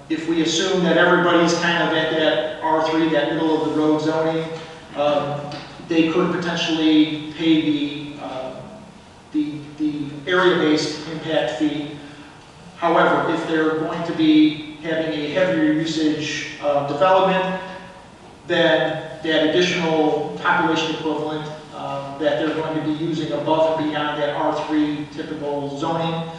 S: if we assume that everybody's kind of at that R3, that middle of the road zoning, they could potentially pay the area-based impact fee. However, if they're going to be having a heavier usage development, then that additional population equivalent that they're going to be using above and beyond that R3 typical zoning,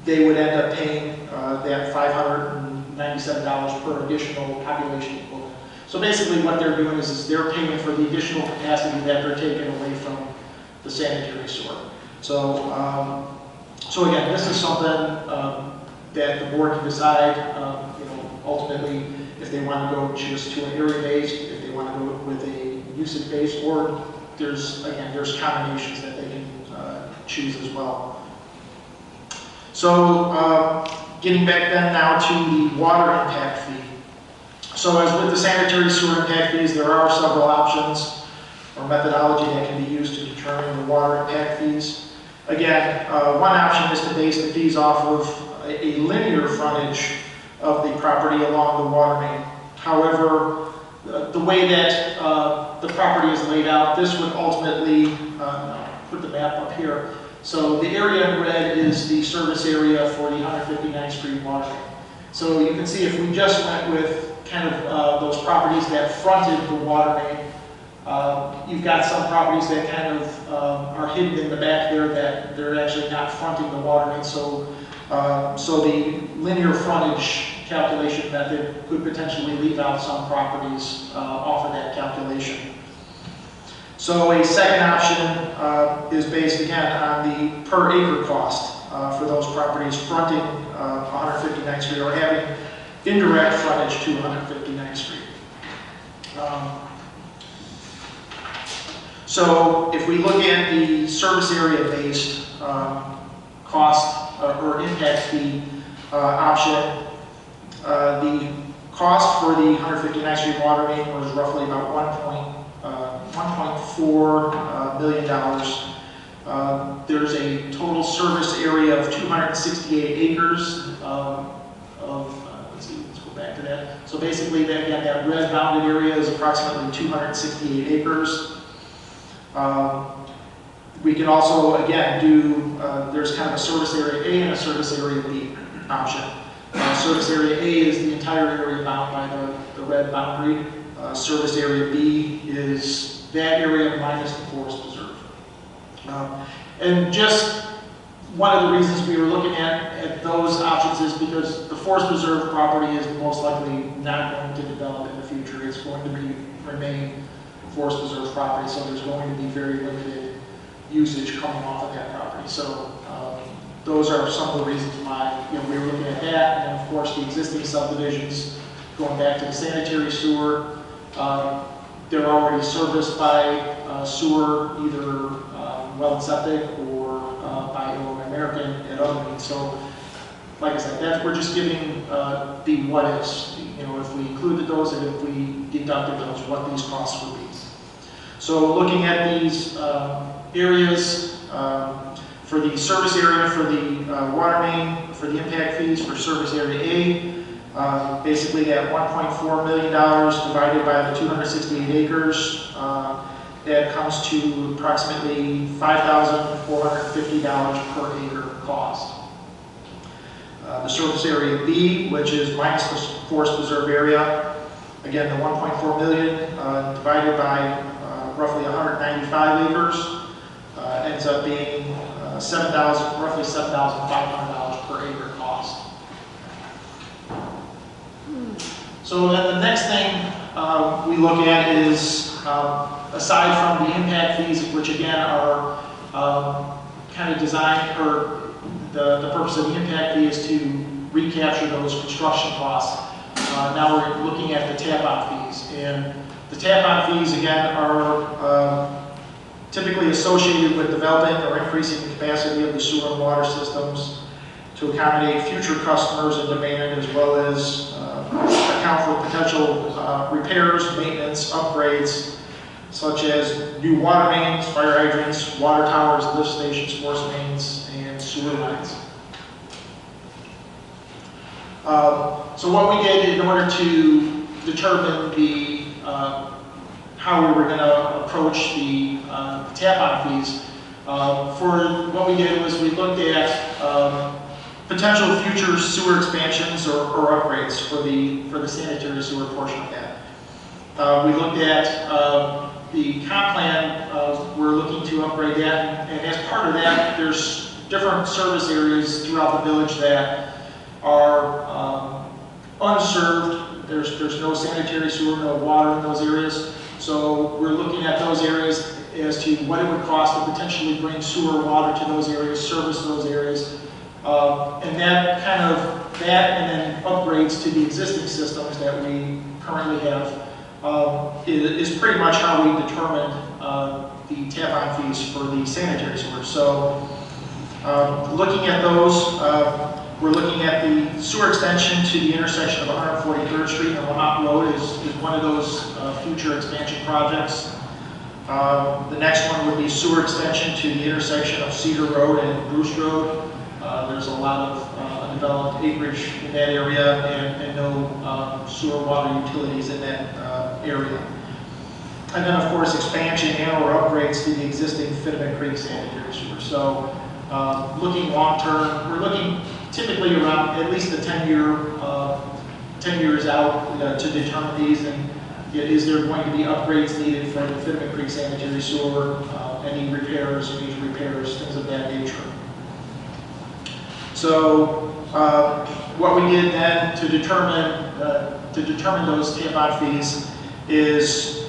S: they would end up paying that $597 per additional population equivalent. So basically what they're doing is they're paying for the additional capacity that they're taking away from the sanitary sewer. So, so again, this is something that the board can decide, ultimately, if they want to go just to an area-based, if they want to go with a usage-based, or there's combinations that they can choose as well. So getting back then now to the water impact fee. So as with the sanitary sewer impact fees, there are several options or methodology that can be used to determine the water impact fees. Again, one option is to base the fees off of a linear frontage of the property along the water main. However, the way that the property is laid out, this would ultimately, put the map up here. So the area in red is the service area for the 159th Street water main. So you can see if we just went with kind of those properties that fronted the water main, you've got some properties that kind of are hidden in the back there that they're actually not fronting the water main. So the linear frontage calculation method could potentially leave out some properties off of that calculation. So a second option is based again on the per acre cost for those properties fronting 159th Street or having indirect frontage to 159th Street. So if we look at the service area based cost or impact fee option, the cost for the 159th Street water main was roughly about $1.4 million. There's a total service area of 268 acres let's go back to that. So basically, that red bounded area is approximately 268 acres. We can also, again, do, there's kind of a service area A and a service area B option. Service area A is the entire area bound by the red boundary. Service area B is that area minus the forest preserve. And just one of the reasons we were looking at those options is because the forest preserve property is most likely not going to develop in the future. It's going to remain forest preserve property, so there's going to be very limited usage coming off of that property. So those are some of the reasons why we were looking at that. And then of course the existing subdivisions, going back to the sanitary sewer, they're already serviced by sewer, either well and septic or by Illinois American and other means. So like I said, we're just giving the what ifs. If we included those and if we deducted those, what these costs would be. So looking at these areas, for the service area for the water main, for the impact fees for service area A, basically that $1.4 million divided by the 268 acres, that comes to approximately $5,450 per acre cost. The surface area B, which is minus the forest preserve area, again the 1.4 million divided by roughly 195 acres, ends up being roughly $7,500 per acre cost. So then the next thing we look at is, aside from the impact fees, which again are kind of designed, or the purpose of the impact fee is to recapture those construction costs. Now we're looking at the tap-on fees. And the tap-on fees, again, are typically associated with developing or increasing the capacity of the sewer and water systems to accommodate future customers and demand, as well as account for potential repairs, maintenance, upgrades, such as new water mains, fire hydrants, water towers, lift stations, force mains, and sewer lines. So what we did in order to determine how we were going to approach the tap-on fees, for what we did was we looked at potential future sewer expansions or upgrades for the sanitary sewer portion of that. We looked at the comp plan, we're looking to upgrade that, and as part of that, there's different service areas throughout the village that are unserved. There's no sanitary sewer, no water in those areas. So we're looking at those areas as to what it would cost to potentially bring sewer water to those areas, service those areas, and and then upgrades to the existing systems that we currently have is pretty much how we determined the tap-on fees for the sanitary sewer. So looking at those, we're looking at the sewer extension to the intersection of 143rd Street and Lamont Road is one of those future expansion projects. The next one would be sewer extension to the intersection of Cedar Road and Bruce Road. There's a lot of undeveloped acreage in that area and no sewer water utilities in that area. And then, of course, expansion and or upgrades to the existing Finament Creek sanitary sewer. So looking long-term, we're looking typically around at least a 10 years out to determine these. And is there going to be upgrades needed for the Finament Creek sanitary sewer, any repairs, major repairs, things of that nature. So what we did then to determine those tap-on fees is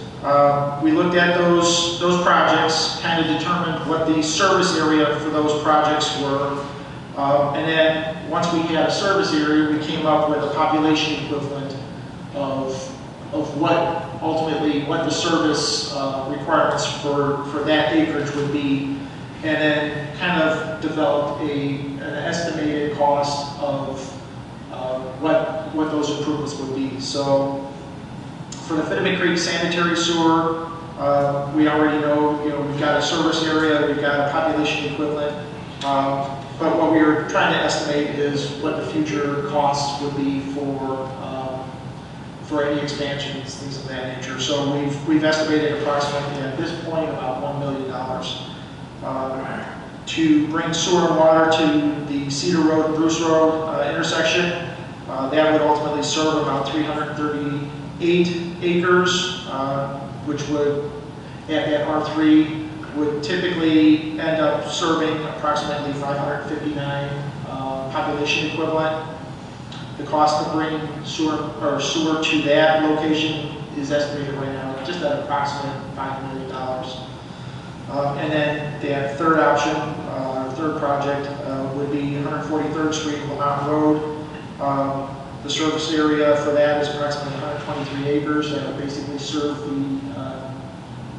S: we looked at those projects, kind of determined what the service area for those projects were, and then once we had a service area, we came up with a population equivalent of what ultimately what the service requirements for that acreage would be, and then kind of developed an estimated cost of what those improvements would be. So for the Finament Creek sanitary sewer, we already know, we've got a service area, we've got a population equivalent, but what we were trying to estimate is what the future costs would be for any expansions, things of that nature. So we've estimated approximately at this point about $1 million to bring sewer and water to the Cedar Road and Bruce Road intersection. That would ultimately serve about 338 acres, which would, at R3, would typically end up serving approximately 559 population equivalent. The cost to bring sewer to that location is estimated right now just at approximately $5 million. And then the third option, third project, would be 143rd Street, Lamont Road. The surface area for that is approximately 123 acres. That would basically serve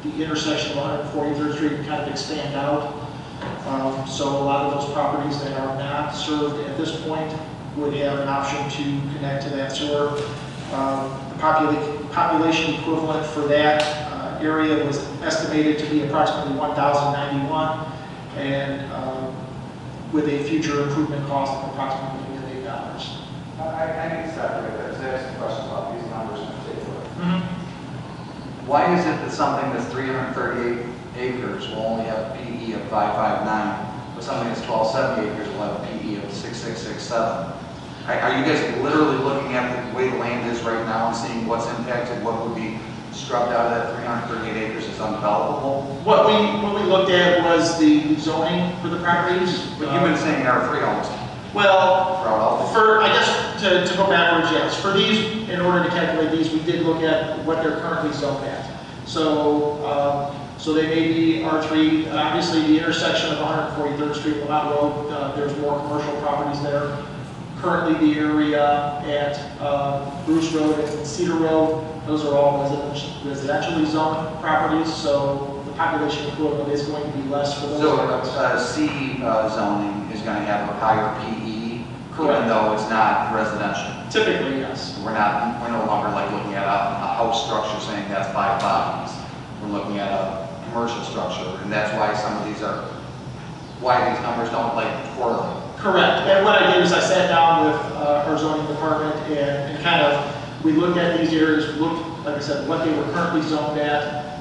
S: the intersection of 143rd Street and kind of expand out. So a lot of those properties that are not served at this point would have an option to connect to that sewer. The population equivalent for that area was estimated to be approximately 1,091, and with a future improvement cost of approximately $1 million.
C: I need to stop right there, because I asked a question about these numbers in particular. Why is it that something that's 338 acres will only have a PE of 559, but something that's 1270 acres will have a PE of 6667? Are you guys literally looking at the way the land is right now and seeing what's impacted, what would be scrubbed out of that 338 acres as undevelopable?
S: What we looked at was the zoning for the properties.
C: But you've been saying R3 almost.
S: Well, I guess to go backwards, yes. For these, in order to calculate these, we did look at what they're currently zoned at. So they may be R3. Obviously, the intersection of 143rd Street, Lamont Road, there's more commercial properties there. Currently, the area at Bruce Road and Cedar Road, those are all residentially zoned properties. So the population equivalent is going to be less for those.
C: So C zoning is going to have a higher PE,
S: correct,
C: even though it's not residential.
S: Typically, yes.
C: We're no longer like looking at a house structure saying that's 5 properties. We're looking at a commercial structure, and that's why some of these why these numbers don't correlate.
S: Correct. And what I did is I sat down with our zoning department and kind of, we looked at these areas, looked, like I said, what they were currently zoned at,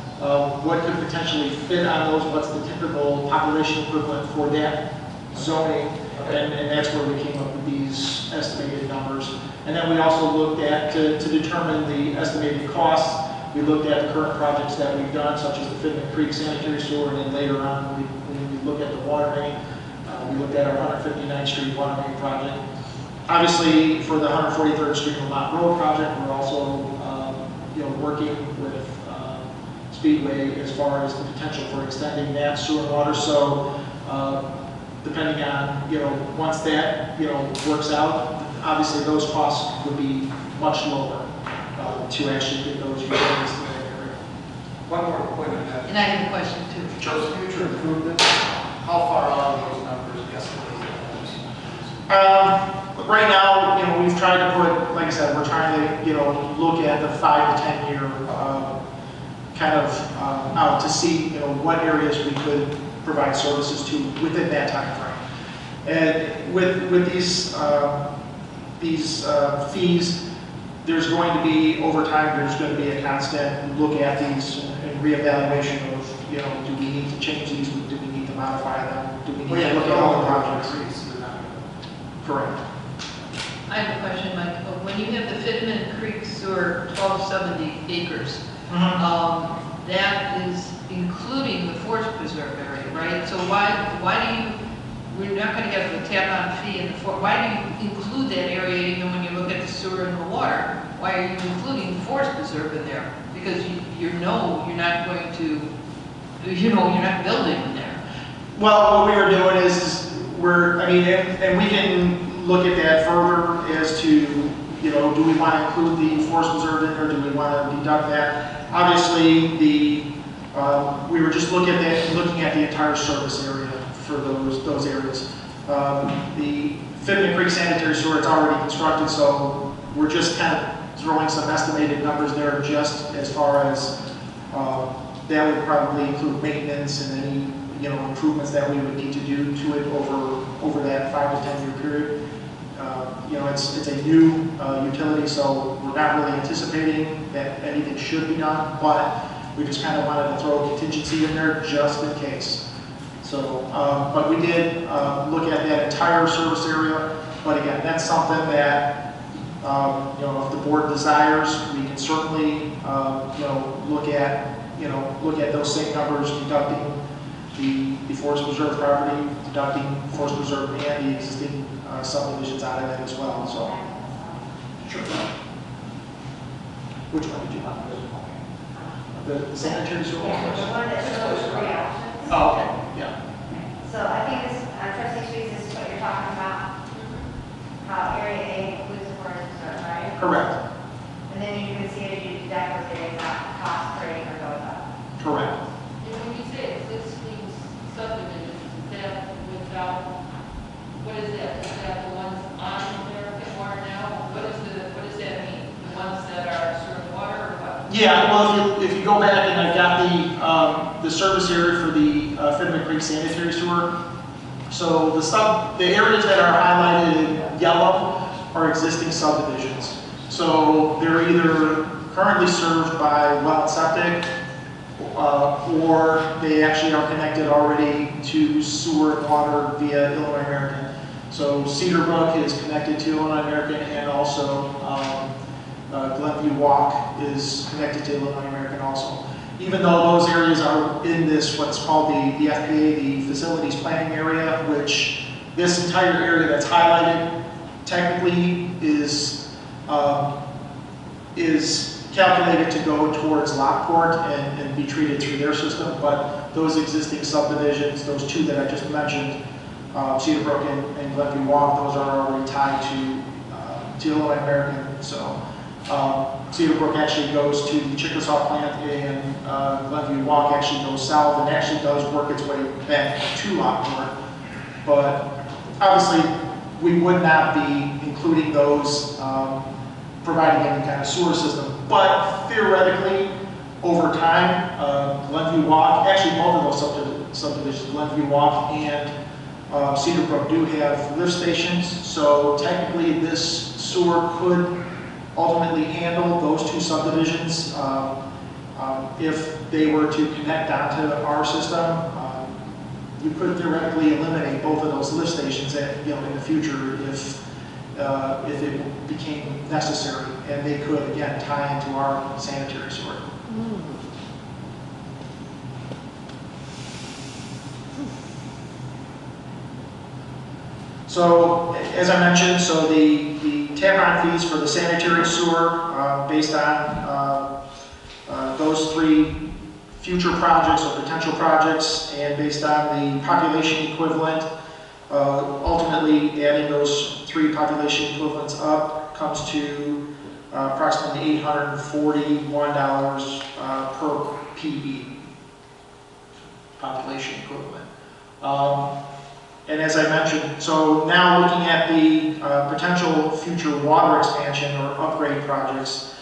S: what could potentially fit on those, what's the typical population equivalent for that zoning, and that's where we came up with these estimated numbers. And then we also looked at, to determine the estimated costs, we looked at the current projects that we've done, such as the Finament Creek sanitary sewer, and then later on, we looked at the water main. We looked at our 159th Street water main project. Obviously, for the 143rd Street Lamont Road project, we're also working with Speedway as far as the potential for extending that sewer and water. So depending on, once that, works out, obviously those costs would be much lower to actually get those utilities to that area.
H: One more point on that.
M: And I have a question too.
Q: Those future improvements, how far are those numbers estimated?
S: Right now, we've tried to put, like I said, we're trying to, look at the 5 to 10 year kind of out to see, what areas we could provide services to within that time frame. And with these fees, there's going to be, over time, there's going to be a constant look at these and reevaluation of, do we need to change these? Do we need to modify them? Do we need to look at all the projects? Correct.
M: I have a question, Mike. When you have the Finament Creek Sewer 1270 acres, that is including the forest preserve area, right? So why do you, we're not going to have the tap-on fee in the forest, why do you include that area even when you look at the sewer and the water? Why are you including the forest preserve in there? Because you're not going to, you're not building in there.
S: Well, what we were doing is and we can look at that further as to, do we want to include the forest preserve in there? Do we want to deduct that? Obviously, we were just looking at the entire service area for those areas. The Finnement Creek sanitary sewer, it's already constructed, so we're just kind of throwing some estimated numbers there just as far as that would probably include maintenance and any improvements that we would need to do to it over that 5 to 10 year period. It's a new utility, so we're not really anticipating that anything should be done, but we just kind of wanted to throw a contingency in there just in case. So, but we did look at that entire service area, but again, that's something that, if the board desires, we can certainly, look at those same numbers, deducting the forest preserve property, deducting forest preserve and the existing subdivisions out of that as well. So, sure. Which one did you want? The sanitary sewer?
G: Yeah, the one that shows 3 options.
S: Oh, okay, yeah.
G: So I think this, trustee Streets, this is what you're talking about, how area A includes the forest preserve, right?
S: Correct.
G: And then you can see as you deduct those areas, how cost per acre goes up.
S: Correct.
M: And when you say existing subdivisions, is that without, what is that? Is that the ones on American water now? What does that mean? The ones that are serving water or what?
S: Yeah, well, if you go back and I've got the service area for the Finnement Creek sanitary sewer. So the areas that are highlighted in yellow are existing subdivisions. So they're either currently served by well and septic, or they actually are connected already to sewer and water via Illinois American. So Cedar Brook is connected to Illinois American, and also Glenview Walk is connected to Illinois American also. Even though those areas are in this, what's called the FPA, the Facilities Planning Area, which this entire area that's highlighted technically is calculated to go towards Lockport and be treated through their system, but those existing subdivisions, those two that I just mentioned, Cedar Brook and Glenview Walk, those are already tied to Illinois American. So Cedar Brook actually goes to the Chickasaw plant, and Glenview Walk actually goes south and actually does work its way back to Lockport. But obviously, we would not be including those providing any kind of sewer system. But theoretically, over time, Glenview Walk, actually both of those subdivisions, Glenview Walk and Cedar Brook, do have lift stations. So technically, this sewer could ultimately handle those two subdivisions if they were to connect onto our system. You could theoretically eliminate both of those lift stations in the future if it became necessary, and they could again tie into our sanitary sewer. So, as I mentioned, so the tap-on fees for the sanitary sewer, based on those 3 future projects or potential projects, and based on the population equivalent, ultimately adding those 3 population equivalents up comes to approximately $841 per PE, population equivalent. And as I mentioned, so now looking at the potential future water expansion or upgrade projects,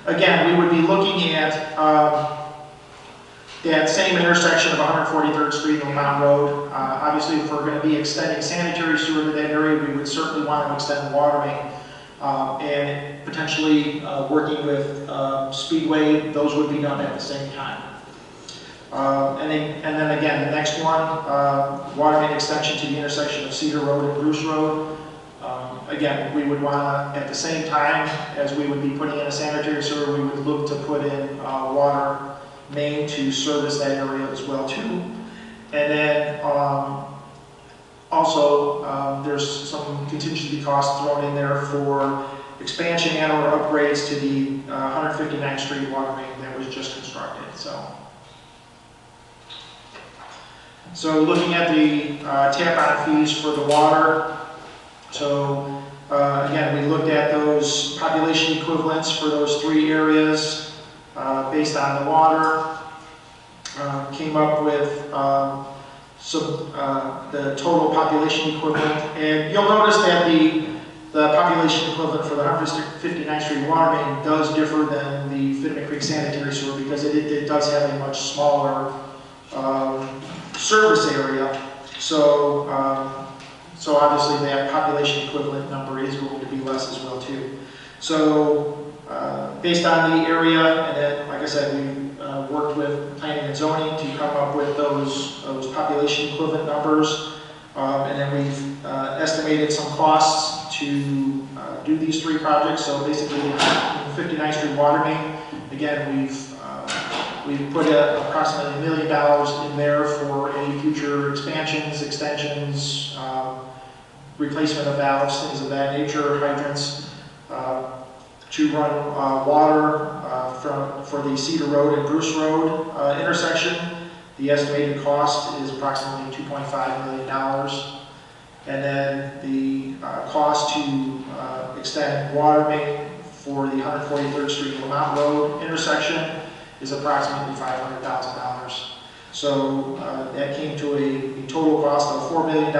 S: again, we would be looking at that same intersection of 143rd Street and Mountain Road. Obviously, if we're going to be extending sanitary sewer to that area, we would certainly want to extend the water main. And potentially working with Speedway, those would be done at the same time. And then again, the next one, water main extension to the intersection of Cedar Road and Bruce Road. Again, we would want to, at the same time as we would be putting in a sanitary sewer, we would look to put in water main to service that area as well too. And then also there's some contingency costs thrown in there for expansion and or upgrades to the 159th Street water main that was just constructed. So looking at the tap-on fees for the water, so again, we looked at those population equivalents for those three areas based on the water, came up with the total population equivalent, and you'll notice that the population equivalent for the 159th Street water main does differ than the Finament Creek sanitary sewer because it does have a much smaller service area. So obviously that population equivalent number is going to be less as well too. So based on the area, and then like I said, we worked with planning and zoning to come up with those population equivalent numbers, and then we've estimated some costs to do these three projects. So basically, the 59th Street water main, again, we've put approximately $1 million in there for any future expansions, extensions, replacement of valves, things of that nature, hydrants, to run water for the Cedar Road and Bruce Road intersection. The estimated cost is approximately $2.5 million. And then the cost to extend water main for the 143rd Street and Mountain Road intersection is approximately $500,000. So that came to a total cost of $4 million.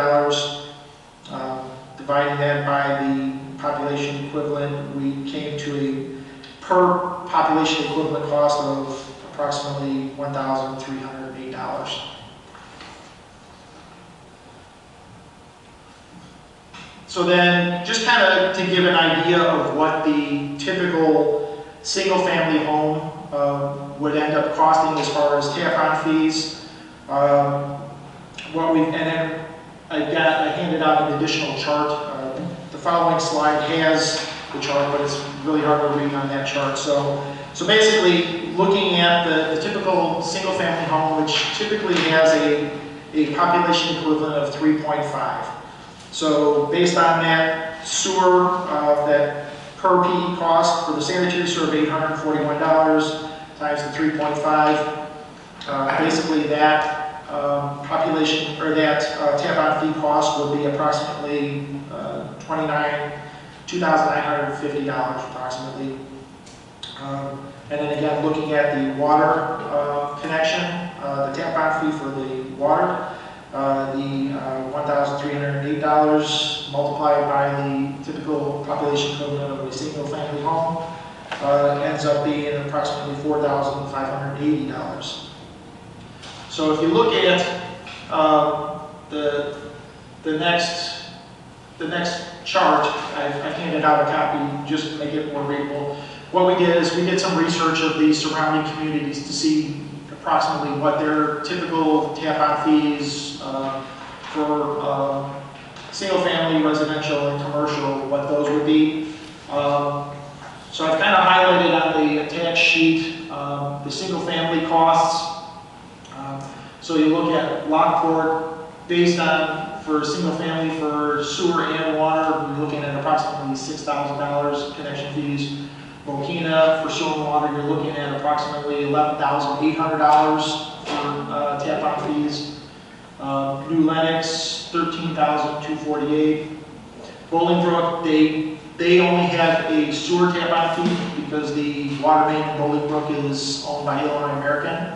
S: Dividing that by the population equivalent, we came to a per population equivalent cost of approximately $1,308. So then, just kind of to give an idea of what the typical single-family home would end up costing as far as tap-on fees. And then I handed out an additional chart. The following slide has the chart, but it's really hard to read on that chart. So basically, looking at the typical single-family home, which typically has a population equivalent of 3.5. So based on that sewer, that per PE cost for the sanitary sewer of $841 times the 3.5, basically that population or that tap-on fee cost will be approximately $2,950 approximately. And then again, looking at the water connection, the tap-on fee for the water, the $1,308 multiplied by the typical population equivalent of a single-family home ends up being approximately $4,580. So if you look at the next chart, I've handed out a copy just to make it more readable. What we did is we did some research of the surrounding communities to see approximately what their typical tap-on fees for single-family, residential, and commercial, what those would be. So I've kind of highlighted on the attached sheet the single-family costs. So you look at Lockport, based on, for single-family, for sewer and water, we're looking at approximately $6,000 connection fees. Mokina, for sewer and water, you're looking at approximately $11,800 for tap-on fees. New Lenox, $13,248. Bolingbrook, they They only have a sewer tap-on fee because the water main in Bowling Brook is owned by Illinois American.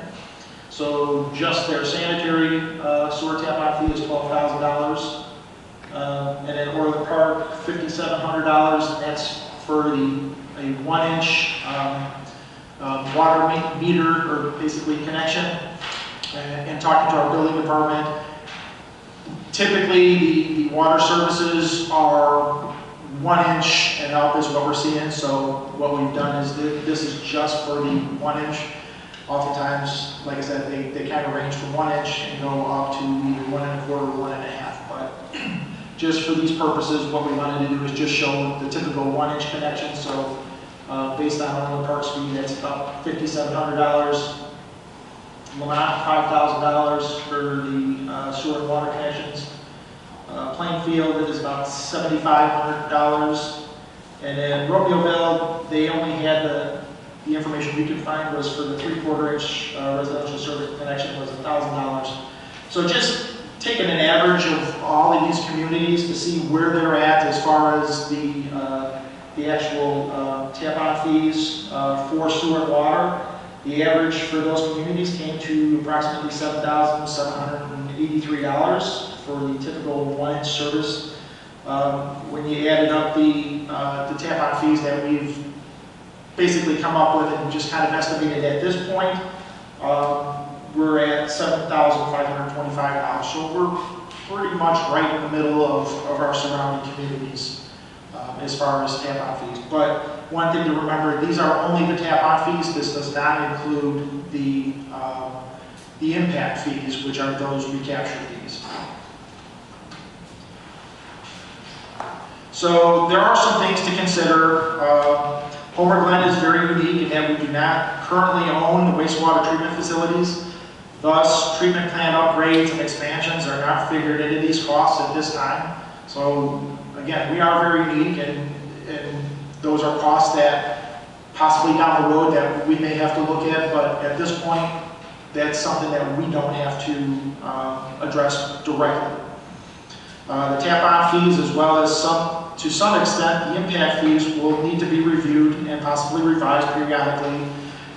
S: So just their sanitary sewer tap-on fee is $12,000. And then Orland Park, $5,700, and that's for a 1-inch water meter, or basically connection. And talking to our building department, typically the water services are 1 inch and up is what we're seeing. So what we've done is this is just for the 1 inch. Oftentimes, like I said, they kind of range from 1 inch and go up to either 1 1/4 or 1 1/2. But just for these purposes, what we wanted to do is just show the typical 1 inch connection. So based on Orland Park's fee, that's about $5,700. Lamont, $5,000 for the sewer and water connections. Plainfield is about $7,500. And then Romeoville, they only had the information we could find was for the 3/4 inch residential service connection was $1,000. So just taking an average of all of these communities to see where they're at as far as the actual tap-on fees for sewer and water. The average for those communities came to approximately $7,783 for the typical 1 inch service. When you added up the tap-on fees that we've basically come up with and just kind of estimated at this point, we're at $7,525. So we're pretty much right in the middle of our surrounding communities as far as tap-on fees. But one thing to remember, these are only the tap-on fees. This does not include the impact fees, which are those recapture fees. So there are some things to consider. Homer Glen is very unique in that we do not currently own the wastewater treatment facilities. Thus, treatment plant upgrades and expansions are not figured into these costs at this time. So again, we are very unique, and those are costs that possibly down the road that we may have to look at, but at this point, that's something that we don't have to address directly. The tap-on fees, as well as to some extent, the impact fees will need to be reviewed and possibly revised periodically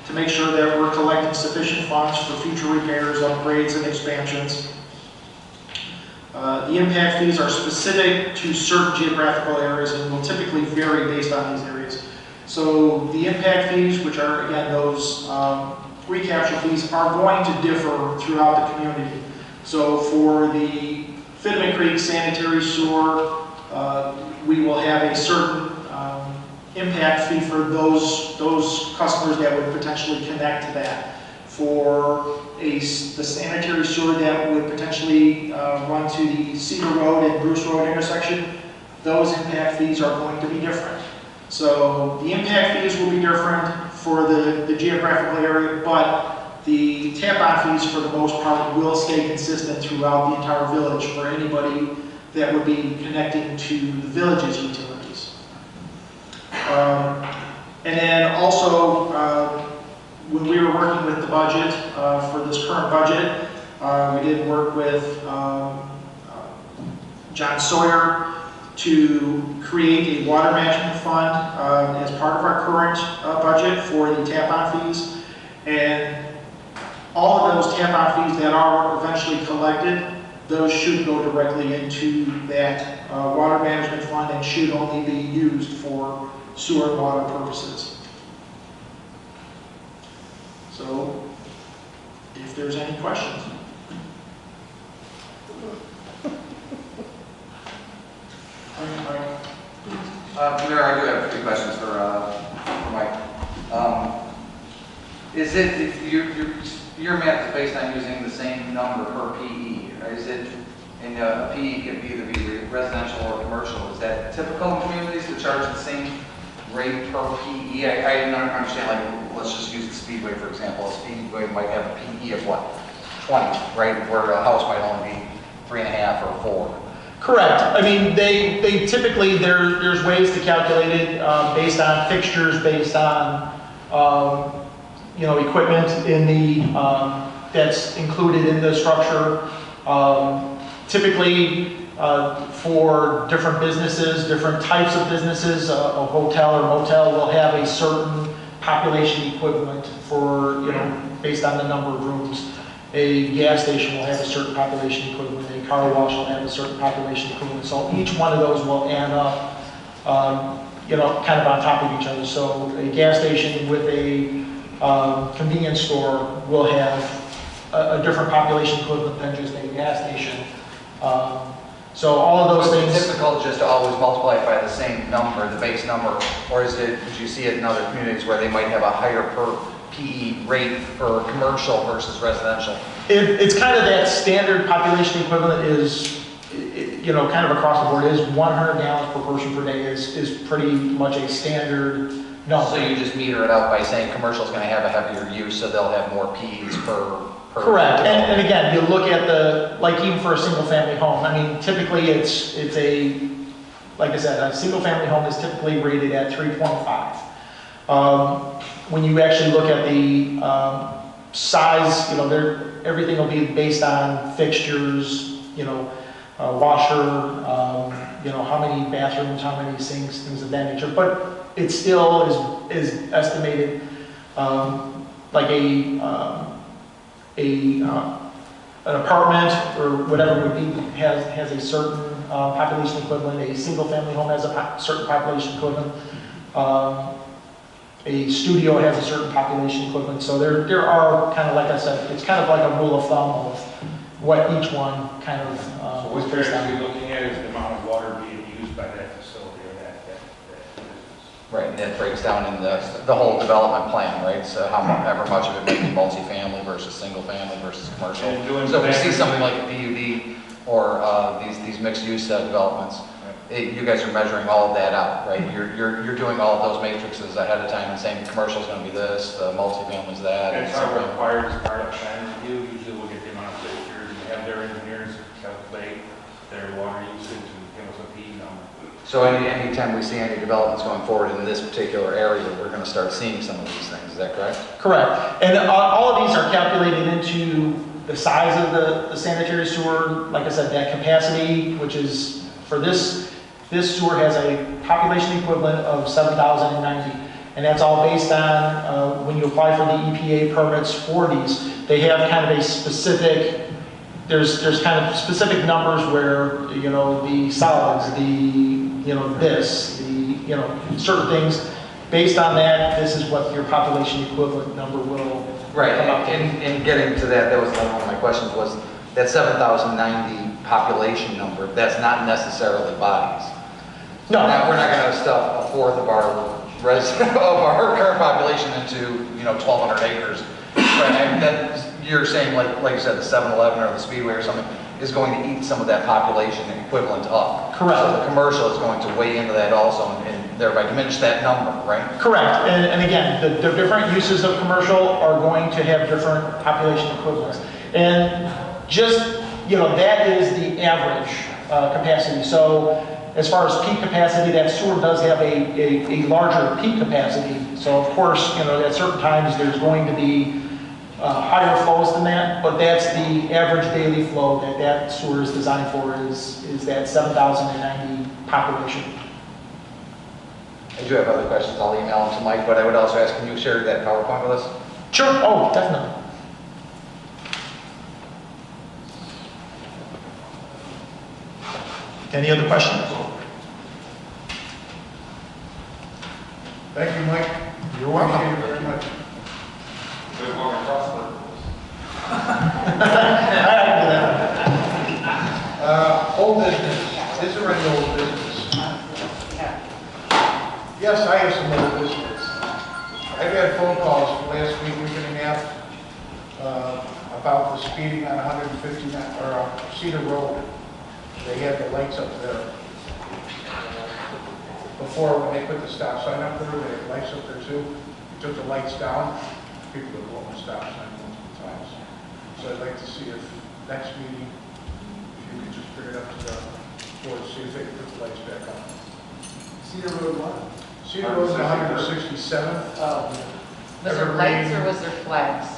S: to make sure that we're collecting sufficient funds for future repairs, upgrades, and expansions. The impact fees are specific to certain geographical areas and will typically vary based on these areas. So the impact fees, which are again those recapture fees, are going to differ throughout the community. So for the Finament Creek sanitary sewer, we will have a certain impact fee for those customers that would potentially connect to that. For the sanitary sewer that would potentially run to the Cedar Road and Bruce Road intersection, those impact fees are going to be different. So the impact fees will be different for the geographical area, but the tap-on fees for the most part will stay consistent throughout the entire village for anybody that would be connecting to the village's utilities. And then also, when we were working with the budget for this current budget, we did work with John Sawyer to create a water management fund as part of our current budget for the tap-on fees. And all of those tap-on fees that are eventually collected, those should go directly into that water management fund and should only be used for sewer and water purposes. So, if there's any questions.
C: Mayor, I do have a few questions for Mike. Is it, your math is based on using the same number per PE, or is it, and a PE can either be residential or commercial? Is that typical in communities to charge the same rate per PE? I don't understand, like, let's just use the Speedway, for example. A Speedway might have a PE of what, 20, right? Where a house might only be 3.5 or 4.
S: Correct. I mean, they typically, there's ways to calculate it based on fixtures, based on, equipment in the, that's included in the structure. Typically, for different businesses, different types of businesses. A hotel or motel will have a certain population equivalent for, based on the number of rooms. A gas station will have a certain population equivalent. A car wash will have a certain population equivalent. So each one of those will add up, kind of on top of each other. So a gas station with a convenience store will have a different population equivalent than just a gas station. So all of those things.
C: Is it typical just to always multiply it by the same number, the base number, or did you see it in other communities where they might have a higher per PE rate for commercial versus residential?
S: It's kind of that standard population equivalent is, kind of across the board is 100 gallons per person per day is pretty much a standard number.
C: So you just meter it out by saying commercial is going to have a heavier use, so they'll have more PEs per.
S: Correct, and again, you look at like even for a single family home, I mean, typically it's like I said, a single family home is typically rated at 3.5. When you actually look at the size, everything will be based on fixtures, washer, how many bathrooms, how many sinks, things of that nature. But it still is estimated like an apartment or whatever would be has a certain population equivalent. A single family home has a certain population equivalent. A studio has a certain population equivalent. So there are kind of, like I said, it's kind of like a rule of thumb of what each one kind of
N: So what you're actually looking at is the amount of water being used by that facility or that business.
C: Right, and that breaks down in the whole development plan, right? So however much of it may be multifamily versus single family versus commercial. So if we see something like a PUD or these mixed-use developments, you guys are measuring all of that out, right? You're doing all of those matrices ahead of time and saying commercial is going to be this, the multifamily is that.
N: That's how we're required as part of plan review. Usually we'll get the amount of fixtures and have their engineers calculate their water usage and give us a P number.
C: So anytime we see any developments going forward in this particular area, we're going to start seeing some of these things. Is that correct?
S: Correct. And all of these are calculated into the size of the sanitary sewer. Like I said, that capacity, which is for this sewer has a population equivalent of 7,090. And that's all based on when you apply for the EPA permits for these, they have kind of a specific, there's kind of specific numbers where, the solids, certain things, based on that, this is what your population equivalent number will
C: Right,
S: come up to.
C: and getting to that, that was one of my questions was, that 7,090 population number, that's not necessarily bodies.
S: No.
C: We're not going to stuff a fourth of our current population into, 1,200 acres. Right, and then you're saying, like you said, the 7-Eleven or the Speedway or something is going to eat some of that population equivalent up.
S: Correct.
C: So the commercial is going to weigh into that also and thereby diminish that number, right?
S: Correct, and again, the different uses of commercial are going to have different population equivalents. And just, that is the average capacity. So as far as peak capacity, that sewer does have a larger peak capacity. So of course, at certain times there's going to be higher flows than that, but that's the average daily flow that sewer is designed for is that 7,090 population.
C: I do have other questions. I'll email them to Mike, but I would also ask, can you share that PowerPoint with us?
S: Sure. Oh, definitely. Any other questions?
A: Thank you, Mike.
S: You're welcome.
A: Appreciate it very much.
O: Good long across the
A: Old business. Is there any old business? Yes, I have some old business. I've had phone calls last week and a half about the speeding on 159 or Cedar Road. They had the lights up there. Before, when they put the stop sign up there, they had lights up there too. They took the lights down. People would go on the stop sign multiple times. So I'd like to see if next meeting, if you could just bring it up to the board, see if they can put the lights back on.
Q: Cedar Road what?
A: Cedar Road 167th.
Q: Oh.
B: Was there lights or was there flags?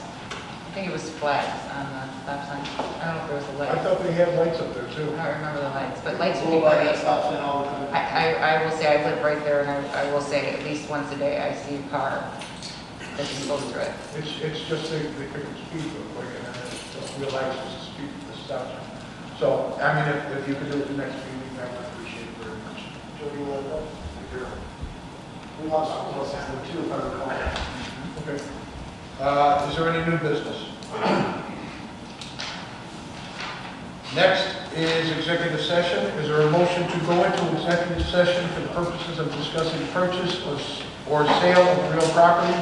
B: I think it was flags on the stop sign. I don't know if there was a light.
A: I thought they had lights up there too.
B: I don't remember the lights, but lights would be
Q: Well, like
B: great.
Q: that stop sign all the time.
B: I will say I live right there, and I will say at least once a day I see a car that just goes through it.
A: It's just they pick up speed real quick and then they don't realize it's the speed of the stop sign. So, I mean, if you could do it the next meeting, I would appreciate it very much.
Q: Joe, you want to? We lost some of them too, if I recall.
A: Okay. Is there any new business? Next is executive session. Is there a motion to go into executive session for the purposes of discussing purchase or sale of real property?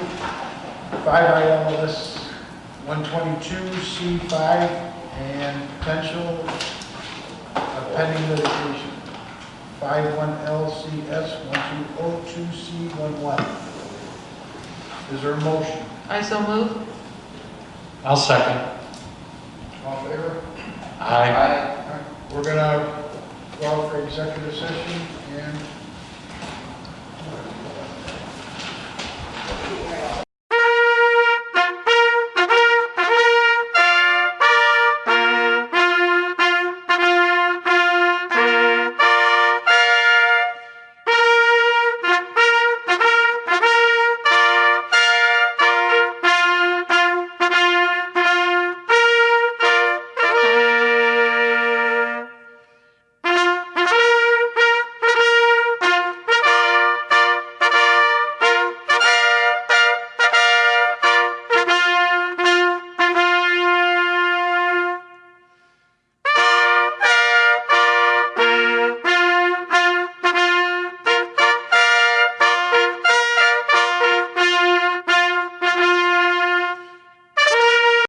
A: 5 ILS 122C5 and potential of pending litigation. 51 LCS 1202C11. Is there a motion?
M: I so move.
E: I'll second.
A: All in favor?
E: Aye.
A: All right. We're gonna go out for executive session and